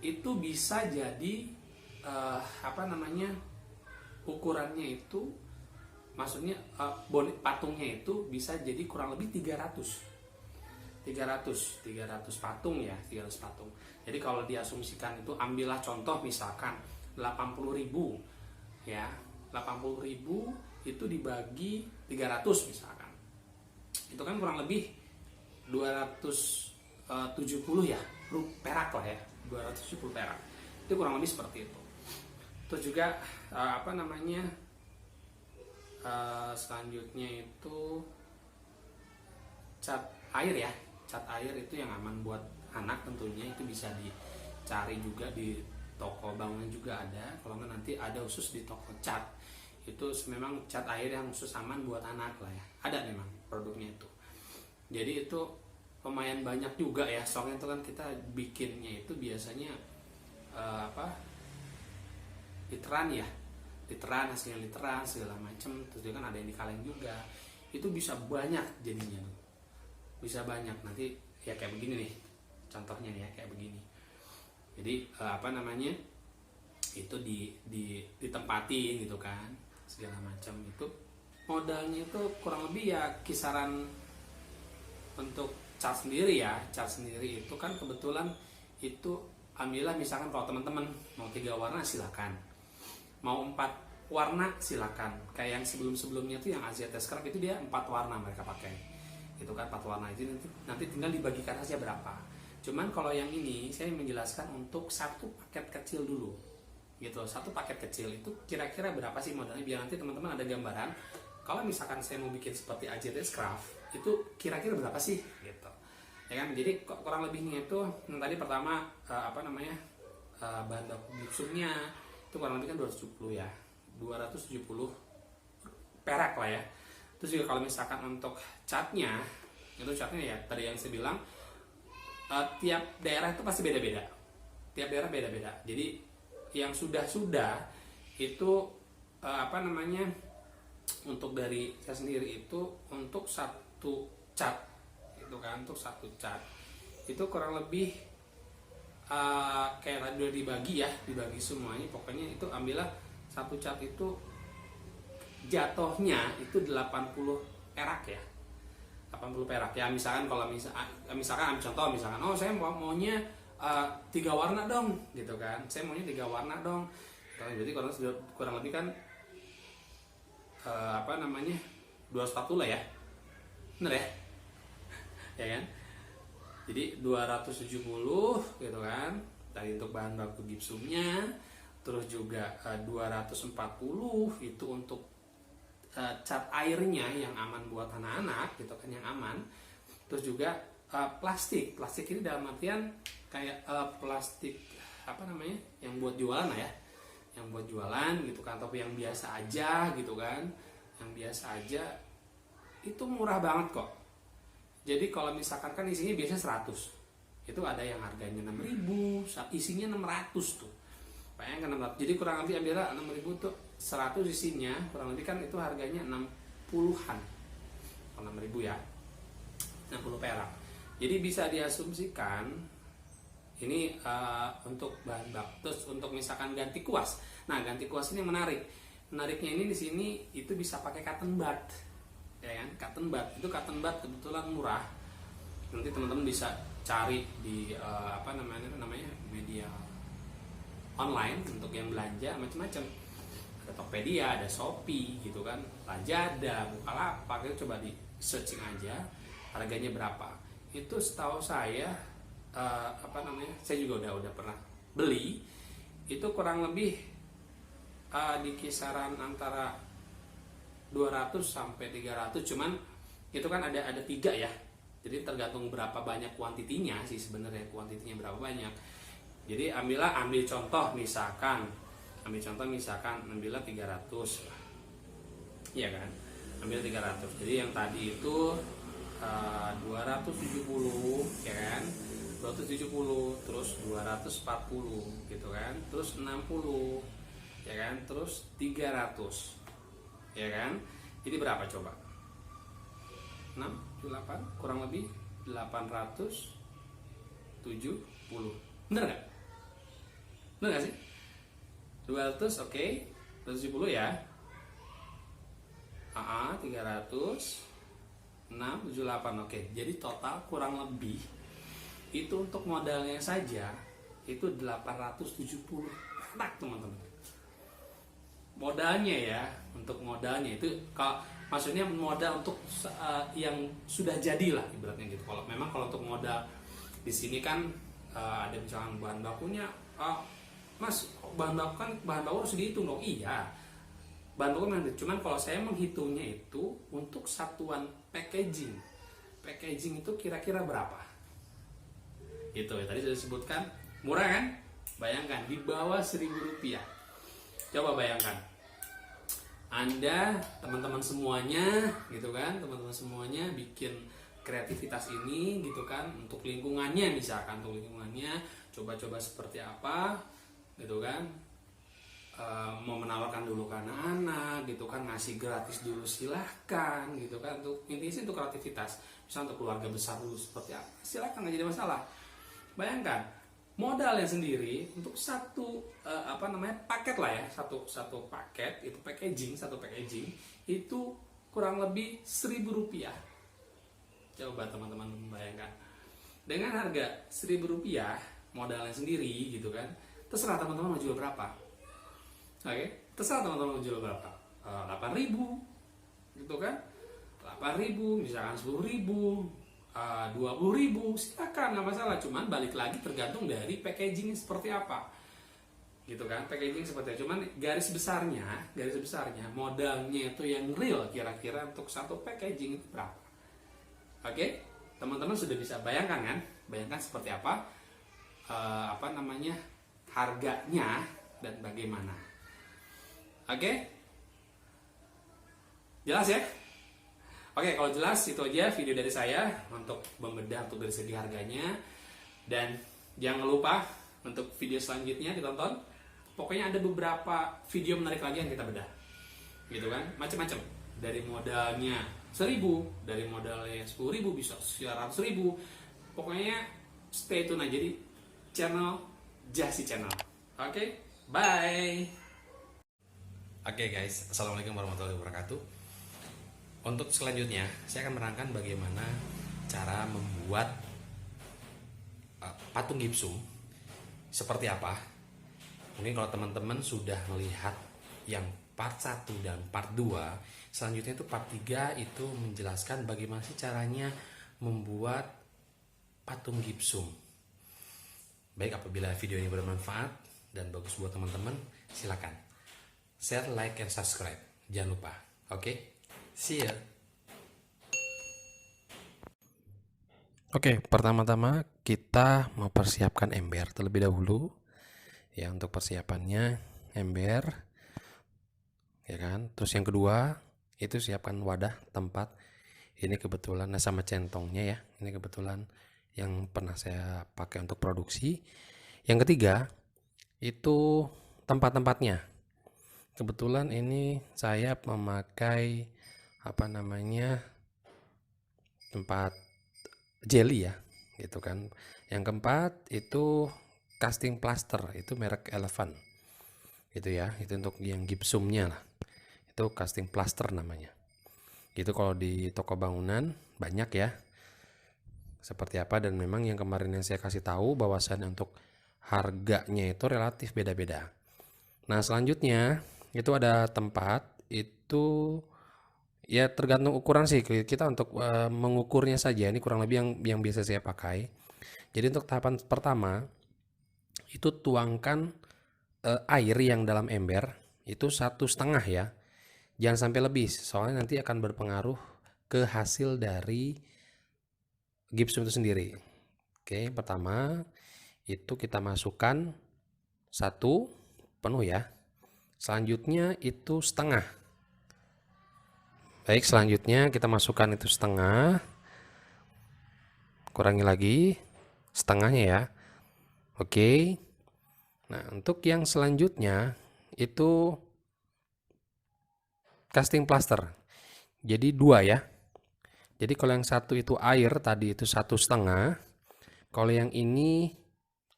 Speaker 1: itu bisa jadi ukurannya itu, maksudnya patungnya itu bisa jadi kurang lebih 300 patung ya, 300 patung. Jadi kalau diasumsikan itu, ambillah contoh misalkan 80.000 ya, 80.000 itu dibagi 300 misalkan, itu kan kurang lebih 270 ya perak lah ya, 270 perak. Itu kurang lebih seperti itu. Terus juga selanjutnya itu cat air ya. Cat air itu yang aman buat anak tentunya, itu bisa dicari juga di toko bangunan juga ada. Kalau nggak nanti ada khusus di toko cat. Itu memang cat air yang khusus aman buat anak lah ya. Ada memang produknya itu. Jadi itu lumayan banyak juga ya. Soalnya itu kan kita bikinnya itu biasanya literan ya. Literan, hasilnya literan segala macam. Terus juga kan ada yang di kaleng juga. Itu bisa banyak jadinya tuh. Bisa banyak. Nanti ya kayak begini nih. Contohnya nih ya kayak begini. Jadi itu ditempatin gitu kan, segala macam. Itu modalnya itu kurang lebih ya kisaran untuk cat sendiri ya. Cat sendiri itu kan kebetulan itu ambillah misalkan kalau teman-teman mau 3 warna silakan, mau 4 warna silakan. Kayak yang sebelum-sebelumnya tuh yang AZT Scrap itu dia 4 warna mereka pakai. Itu kan 4 warna itu nanti tinggal dibagikan aja berapa. Cuman kalau yang ini saya menjelaskan untuk satu paket kecil dulu. Gitu, satu paket kecil itu kira-kira berapa sih modalnya, biar nanti teman-teman ada gambaran. Kalau misalkan saya mau bikin seperti AZT Scrap, itu kira-kira berapa sih gitu. Ya kan? Jadi kurang lebihnya itu yang tadi pertama bahan baku gipsumnya itu kurang lebih kan 270 ya. 270 perak lah ya. Terus juga kalau misalkan untuk catnya, itu catnya ya tadi yang saya bilang tiap daerah itu pasti beda-beda. Tiap daerah beda-beda. Jadi yang sudah itu untuk dari saya sendiri itu untuk satu cat itu kan, untuk satu cat itu kurang lebih kayak tadi udah dibagi semuanya. Pokoknya itu ambillah satu cat itu jatuhnya itu 80 perak ya. 80 perak ya. Misalkan kalau misalkan contoh misalkan saya maunya 3 warna dong gitu kan. Saya maunya 3 warna dong. Jadi kurang lebih kan 240 lah ya. Bener ya? Ya kan? Jadi 270 gitu kan. Tadi untuk bahan baku gipsumnya, terus juga 240 itu untuk cat airnya yang aman buat anak-anak gitu kan, yang aman. Terus juga plastik ini dalam artian kayak plastik yang buat jualan lah ya, yang buat jualan gitu kan, atau yang biasa aja gitu kan, yang biasa aja itu murah banget kok. Jadi kalau misalkan kan isinya biasanya 100, itu ada yang harganya 6.000, isinya 600 tuh. Bayangkan 600. Jadi kurang lebih ambillah 6.000 tuh 100 isinya, kurang lebih kan itu harganya 60-an. 6.000 ya. 60 perak. Jadi bisa diasumsikan ini untuk bahan baku. Terus untuk misalkan ganti kuas. Nah, ganti kuas ini menarik. Menariknya ini di sini itu bisa pakai cotton bud. Ya kan? Cotton bud. Itu cotton bud kebetulan murah. Nanti teman-teman bisa cari di media online untuk yang belanja macam-macam. Ada Tokopedia, ada Shopee gitu kan, Lazada, Bukalapak, itu coba di searching aja harganya berapa. Itu setahu saya saya juga udah pernah beli. Itu kurang lebih di kisaran antara 200 sampai 300. Cuman itu kan ada 3 ya. Jadi tergantung berapa banyak kuantitinya sih sebenarnya, kuantitinya berapa banyak. Jadi ambil contoh misalkan ambillah 300 iya kan, ambil 300. Jadi yang tadi itu 270 ya kan, 270, terus 240 gitu kan, terus 60 ya kan, terus 300 ya kan. Jadi berapa coba? 6, 8 kurang lebih 870. Bener nggak? Bener nggak sih? 200, oke. 270 ya. 300, 6, 78, oke. Jadi total kurang lebih itu untuk modalnya saja itu 870. Enak teman-teman. Modalnya ya, untuk modalnya itu kalau maksudnya modal untuk yang sudah jadi lah ibaratnya gitu. Kalau memang kalau untuk modal di sini kan ada misalkan bahan bakunya, Mas, bahan baku harus dihitung dong. Iya, bahan baku memang, cuman kalau saya menghitungnya itu untuk satuan packaging itu kira-kira berapa gitu ya. Tadi sudah disebutkan murah kan, bayangkan di bawah 1.000 rupiah. Coba bayangkan Anda, teman-teman semuanya gitu kan, teman-teman semuanya bikin kreativitas ini gitu kan, untuk lingkungannya, misalkan untuk lingkungannya coba-coba seperti apa gitu kan. Mau menawarkan dulu ke anak-anak gitu kan, ngasih gratis dulu silahkan gitu kan. Untuk intinya sih untuk kreativitas, misalnya untuk keluarga besar dulu seperti apa, silahkan, nggak jadi masalah. Bayangkan modalnya sendiri untuk satu paket lah ya, satu paket itu satu packaging itu kurang lebih 1.000 rupiah. Coba teman-teman bayangkan, dengan harga 1.000 rupiah modalnya sendiri gitu kan, terserah teman-teman mau jual berapa. Oke, terserah teman-teman mau jual berapa, 8.000 gitu kan, 8.000 misalkan 10.000, 20.000, silakan, nggak masalah. Cuman balik lagi tergantung dari packaging seperti apa gitu kan, packaging seperti apa. Cuman garis besarnya modalnya itu yang real kira-kira untuk satu packaging itu berapa. Oke, teman-teman sudah bisa bayangkan kan, bayangkan seperti apa harganya dan bagaimana. Oke, jelas ya? Oke, kalau jelas itu aja video dari saya untuk membedah untuk dari segi harganya. Dan jangan lupa untuk video selanjutnya ditonton. Pokoknya ada beberapa video menarik lagi yang kita bedah. Gitu kan, macam-macam. Dari modalnya 1.000, dari modalnya 10.000 bisa 100.000. Pokoknya stay tune aja di channel Jasi Channel. Oke, bye. Oke guys, assalamualaikum warahmatullahi wabarakatuh. Untuk selanjutnya, saya akan menerangkan bagaimana cara membuat patung gipsum seperti apa. Mungkin kalau teman-teman sudah melihat yang part 1 dan part 2, selanjutnya itu part 3 itu menjelaskan bagaimana sih caranya membuat patung gipsum. Baik, apabila video ini bermanfaat dan bagus buat teman-teman, silakan share, like, and subscribe. Jangan lupa. Oke? See ya. Oke, pertama-tama kita mempersiapkan ember terlebih dahulu. Ya, untuk persiapannya ember, ya kan. Terus yang kedua itu siapkan wadah tempat. Ini kebetulan sama centongnya ya. Ini kebetulan yang pernah saya pakai untuk produksi. Yang ketiga itu tempat-tempatnya. Kebetulan ini saya memakai tempat jelly ya gitu kan. Yang keempat itu casting plaster, itu merek Elephant gitu ya, itu untuk yang gipsumnya lah, itu casting plaster namanya gitu. Kalau di toko bangunan banyak ya seperti apa, dan memang yang kemarin yang saya kasih tahu bahwasannya untuk harganya itu relatif beda-beda. Nah selanjutnya itu ada tempat, itu ya tergantung ukuran sih kita untuk mengukurnya saja. Ini kurang lebih yang biasa saya pakai. Jadi untuk tahapan pertama itu tuangkan air yang dalam ember itu 1,5 ya, jangan sampai lebih, soalnya nanti akan berpengaruh ke hasil dari gipsum itu sendiri. Oke, pertama itu kita masukkan 1 penuh ya, selanjutnya itu setengah. Baik, selanjutnya kita masukkan itu setengah.
Speaker 2: kurangi lagi setengahnya ya. Oke. Nah, untuk yang selanjutnya itu casting plaster. Jadi 2 ya. Jadi kalau yang satu itu air tadi itu 1,5. Kalau yang ini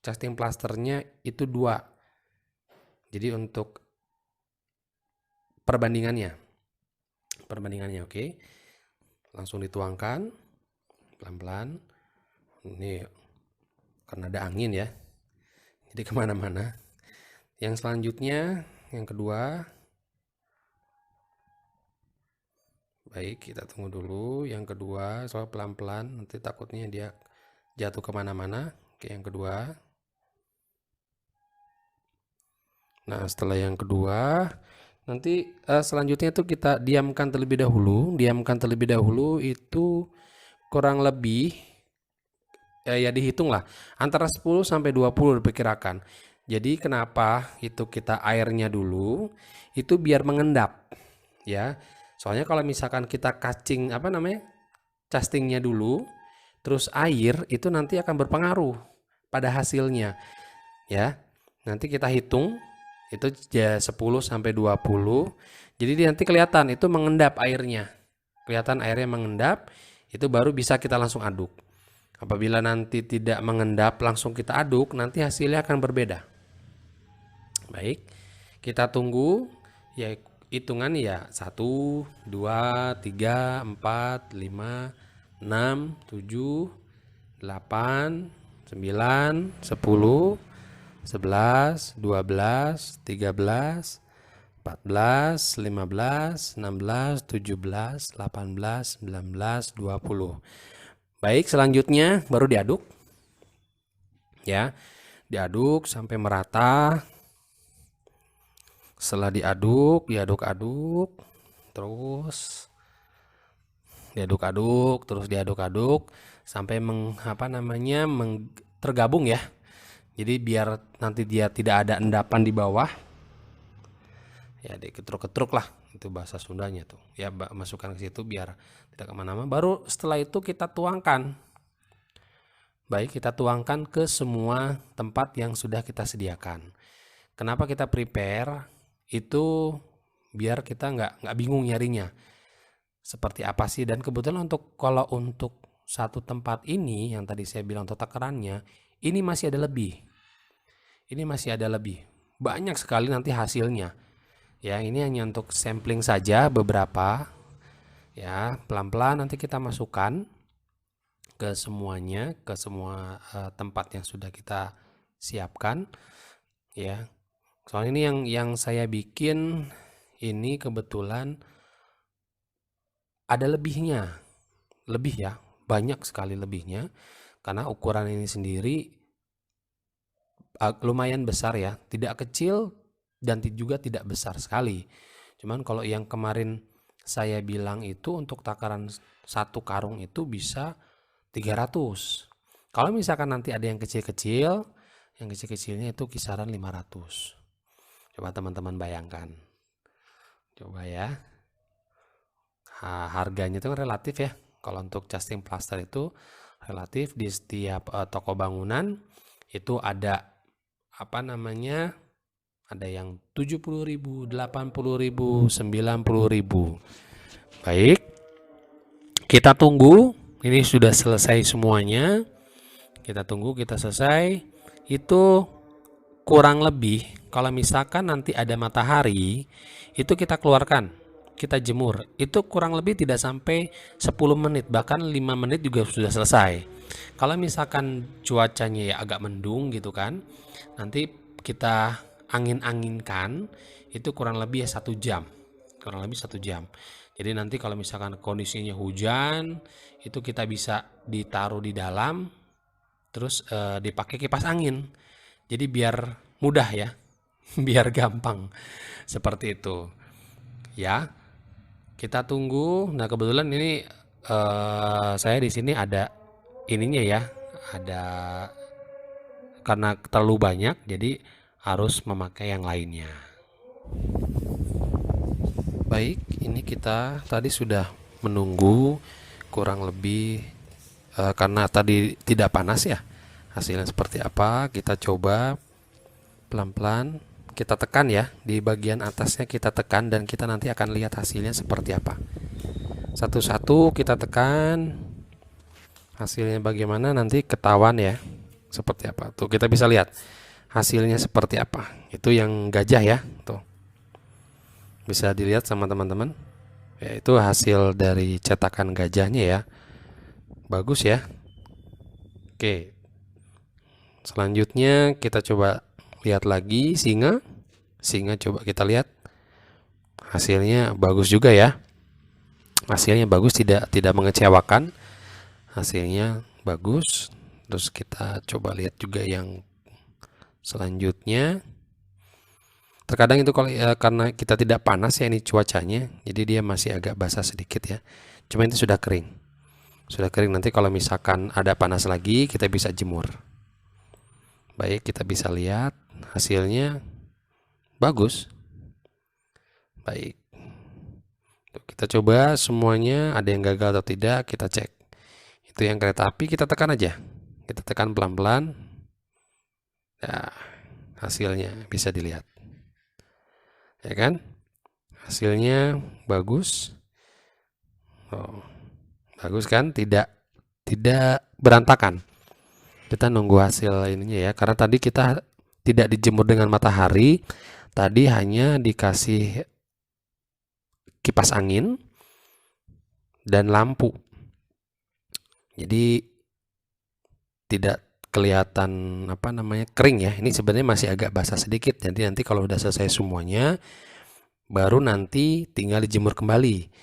Speaker 2: casting plasternya itu 2. Jadi untuk perbandingannya oke. Langsung dituangkan pelan-pelan. Ini karena ada angin ya, jadi kemana-mana. Yang selanjutnya, yang kedua. Baik, kita tunggu dulu. Yang kedua, soal pelan-pelan, nanti takutnya dia jatuh kemana-mana. Oke, yang kedua. Nah, setelah yang kedua, nanti selanjutnya itu kita diamkan terlebih dahulu. Diamkan terlebih dahulu itu kurang lebih, ya dihitung lah, antara 10 sampai 20 diperkirakan. Jadi kenapa itu kita airnya dulu, itu biar mengendap ya. Soalnya kalau misalkan kita castingnya dulu, terus air itu nanti akan berpengaruh pada hasilnya ya. Nanti kita hitung itu 10 sampai 20. Jadi nanti kelihatan itu mengendap airnya. Kelihatan airnya mengendap, itu baru bisa kita langsung aduk. Apabila nanti tidak mengendap langsung kita aduk, nanti hasilnya akan berbeda. Baik, kita tunggu ya, hitungan ya 1, 2, 3, 4, 5, 6, 7, 8, 9, 10, 11, 12, 13, 14, 15, 16, 17, 18, 19, 20. Baik, selanjutnya baru diaduk ya. Diaduk sampai merata. Setelah diaduk terus diaduk-aduk sampai tergabung ya. Jadi biar nanti dia tidak ada endapan di bawah. Ya, diketruk-ketruk lah, itu bahasa Sundanya tuh. Ya, masukkan ke situ biar tidak kemana-mana. Baru setelah itu kita tuangkan. Baik, kita tuangkan ke semua tempat yang sudah kita sediakan. Kenapa kita prepare? Itu biar kita nggak bingung nyarinya seperti apa sih. Dan kebetulan kalau untuk satu tempat ini yang tadi saya bilang untuk takarannya, ini masih ada lebih banyak sekali nanti hasilnya ya. Ini hanya untuk sampling saja beberapa ya. Pelan-pelan nanti kita masukkan ke semuanya, ke semua tempat yang sudah kita siapkan ya. Soalnya ini yang saya bikin ini kebetulan ada lebih ya, banyak sekali lebihnya, karena ukuran ini sendiri lumayan besar ya, tidak kecil dan juga tidak besar sekali. Cuman kalau yang kemarin saya bilang itu untuk takaran satu karung itu bisa 300. Kalau misalkan nanti ada yang kecil-kecil, yang kecil-kecilnya itu kisaran 500. Coba teman-teman bayangkan. Coba ya. Harganya itu relatif ya. Kalau untuk casting plaster itu relatif di setiap toko bangunan itu ada ada yang 70.000, 80.000, 90.000. Baik. Kita tunggu. Ini sudah selesai semuanya. Kita tunggu, kita selesai. Itu kurang lebih, kalau misalkan nanti ada matahari, itu kita keluarkan, kita jemur. Itu kurang lebih tidak sampai 10 menit, bahkan 5 menit juga sudah selesai. Kalau misalkan cuacanya ya agak mendung gitu kan, nanti kita angin-anginkan, itu kurang lebih ya 1 jam. Kurang lebih 1 jam. Jadi nanti kalau misalkan kondisinya hujan, itu kita bisa ditaruh di dalam, terus dipakai kipas angin. Jadi biar mudah ya, biar gampang, seperti itu ya. Kita tunggu. Nah kebetulan ini saya di sini ada ininya ya, ada karena terlalu banyak, jadi harus memakai yang lainnya. Baik, ini kita tadi sudah menunggu kurang lebih karena tadi tidak panas ya. Hasilnya seperti apa? Kita coba pelan-pelan. Kita tekan ya, di bagian atasnya kita tekan dan kita nanti akan lihat hasilnya seperti apa. Satu-satu kita tekan. Hasilnya bagaimana nanti ketahuan ya. Seperti apa? Tuh kita bisa lihat hasilnya seperti apa. Itu yang gajah ya, tuh. Bisa dilihat sama teman-teman. Ya, itu hasil dari cetakan gajahnya ya. Bagus ya. Oke. Selanjutnya kita coba lihat lagi singa. Singa coba kita lihat. Hasilnya bagus juga ya. Hasilnya bagus, tidak mengecewakan. Hasilnya bagus. Terus kita coba lihat juga yang selanjutnya. Terkadang itu kalau karena kita tidak panas ya ini cuacanya, jadi dia masih agak basah sedikit ya. Cuma itu sudah kering. Sudah kering, nanti kalau misalkan ada panas lagi kita bisa jemur. Baik, kita bisa lihat hasilnya bagus. Baik. Kita coba semuanya, ada yang gagal atau tidak, kita cek. Itu yang kereta api, kita tekan aja. Kita tekan pelan-pelan. Nah, hasilnya bisa dilihat. Ya kan? Hasilnya bagus. Oh, bagus kan? Tidak berantakan. Kita nunggu hasil ininya ya, karena tadi kita tidak dijemur dengan matahari. Tadi hanya dikasih kipas angin dan lampu. Jadi tidak kelihatan kering ya. Ini sebenarnya masih agak basah sedikit. Jadi nanti kalau udah selesai semuanya, baru nanti tinggal dijemur kembali.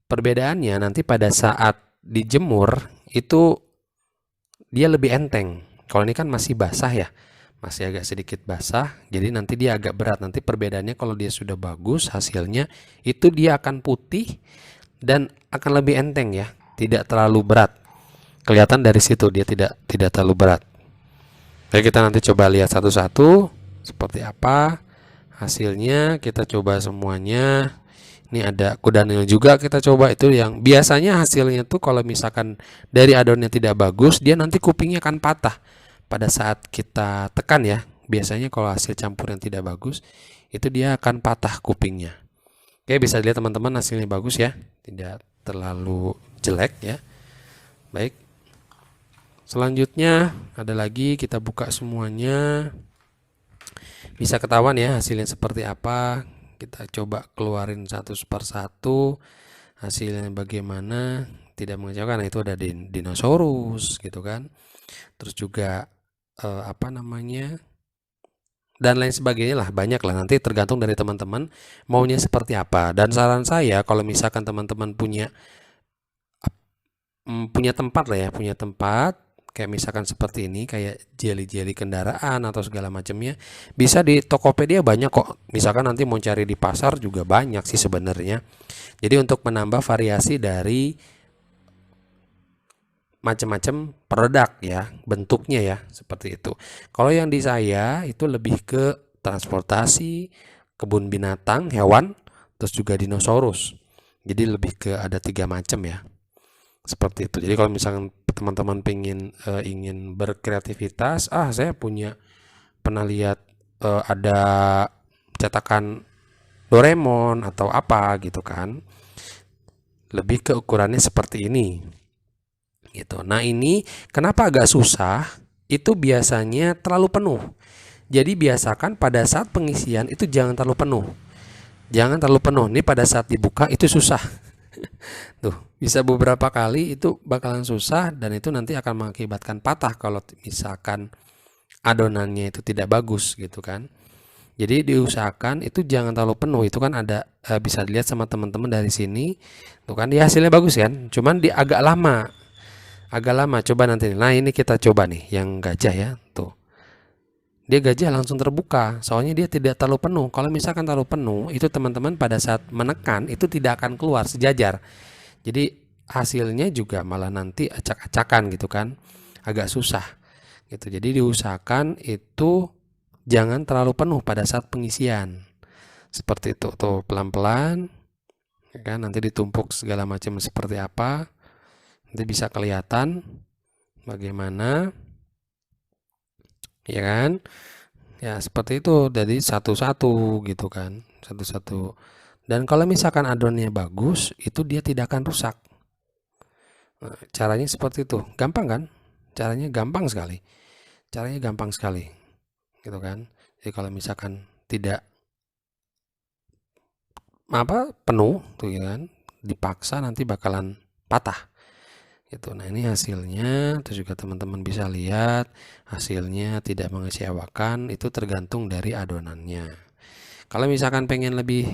Speaker 2: Perbedaannya nanti pada saat dijemur itu dia lebih enteng. Kalau ini kan masih basah ya, masih agak sedikit basah. Jadi nanti dia agak berat. Nanti perbedaannya kalau dia sudah bagus hasilnya, itu dia akan putih dan akan lebih enteng ya, tidak terlalu berat. Kelihatan dari situ dia tidak terlalu berat. Oke, kita nanti coba lihat satu-satu seperti apa hasilnya. Kita coba semuanya. Ini ada kuda nil juga, kita coba. Itu yang biasanya hasilnya tuh kalau misalkan dari adonnya tidak bagus, dia nanti kupingnya akan patah pada saat kita tekan ya. Biasanya kalau hasil campur yang tidak bagus, itu dia akan patah kupingnya. Oke, bisa dilihat teman-teman hasilnya bagus ya, tidak terlalu jelek ya. Baik. Selanjutnya ada lagi, kita buka semuanya. Bisa ketahuan ya hasilnya seperti apa. Kita coba keluarin satu per satu. Hasilnya bagaimana? Tidak mengecewakan. Nah, itu ada dinosaurus gitu kan. Terus juga dan lain sebagainya lah, banyak lah. Nanti tergantung dari teman-teman maunya seperti apa. Dan saran saya kalau misalkan teman-teman punya tempat lah ya, punya tempat kayak misalkan seperti ini, kayak jelly kendaraan atau segala macamnya, bisa di Tokopedia banyak kok. Misalkan nanti mau cari di pasar juga banyak sih sebenarnya. Jadi untuk menambah variasi dari macam-macam produk ya, bentuknya ya, seperti itu. Kalau yang di saya itu lebih ke transportasi, kebun binatang, hewan, terus juga dinosaurus. Jadi lebih ke ada 3 macam ya. Seperti itu. Jadi kalau misalkan teman-teman ingin berkreativitas, saya pernah lihat ada cetakan Doraemon atau apa gitu kan. Lebih ke ukurannya seperti ini. Gitu. Nah, ini kenapa agak susah? Itu biasanya terlalu penuh. Jadi biasakan pada saat pengisian itu jangan terlalu penuh. Jangan terlalu penuh. Ini pada saat dibuka itu susah. Tuh, bisa beberapa kali itu bakalan susah dan itu nanti akan mengakibatkan patah kalau misalkan adonannya itu tidak bagus gitu kan. Jadi diusahakan itu jangan terlalu penuh. Itu kan ada bisa dilihat sama teman-teman dari sini. Tuh kan dia hasilnya bagus kan. Cuman dia agak lama. Coba nanti. Nah, ini kita coba nih yang gajah ya. Tuh. Dia gajah langsung terbuka, soalnya dia tidak terlalu penuh. Kalau misalkan terlalu penuh, itu teman-teman pada saat menekan itu tidak akan keluar sejajar. Jadi hasilnya juga malah nanti acak-acakan gitu kan, agak susah gitu. Jadi diusahakan itu jangan terlalu penuh pada saat pengisian. Seperti itu, tuh pelan-pelan, ya kan? Nanti ditumpuk segala macam seperti apa. Nanti bisa kelihatan bagaimana, ya kan? Ya seperti itu, jadi satu-satu gitu kan, satu-satu. Dan kalau misalkan adonannya bagus, itu dia tidak akan rusak. Nah, caranya seperti itu, gampang kan? Caranya gampang sekali. Caranya gampang sekali, gitu kan? Jadi kalau misalkan tidak penuh, tuh ya kan, dipaksa nanti bakalan patah. Gitu. Nah ini hasilnya, terus juga teman-teman bisa lihat hasilnya tidak mengecewakan, itu tergantung dari adonannya. Kalau misalkan pengen lebih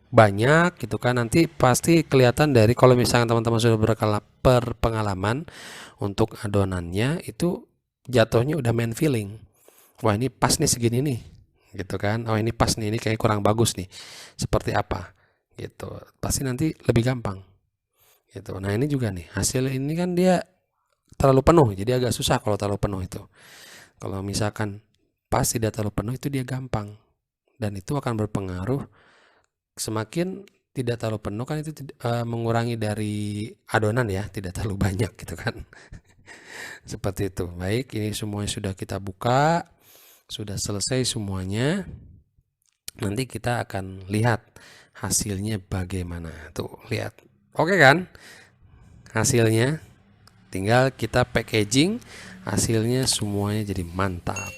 Speaker 2: banyak gitu kan, nanti pasti kelihatan dari kalau misalkan teman-teman sudah berpengalaman untuk adonannya, itu jatuhnya udah main feeling. Wah ini pas nih segini nih, gitu kan. Oh ini pas nih, ini kayak kurang bagus nih. Seperti apa? Gitu. Pasti nanti lebih gampang. Gitu. Nah ini juga nih, hasil ini kan dia terlalu penuh, jadi agak susah kalau terlalu penuh itu. Kalau misalkan pas tidak terlalu penuh, itu dia gampang. Dan itu akan berpengaruh, semakin tidak terlalu penuh kan itu mengurangi dari adonan ya, tidak terlalu banyak gitu kan. Seperti itu. Baik, ini semuanya sudah kita buka, sudah selesai semuanya. Nanti kita akan lihat hasilnya bagaimana. Tuh, lihat. Oke kan? Hasilnya tinggal kita packaging, hasilnya semuanya jadi mantap.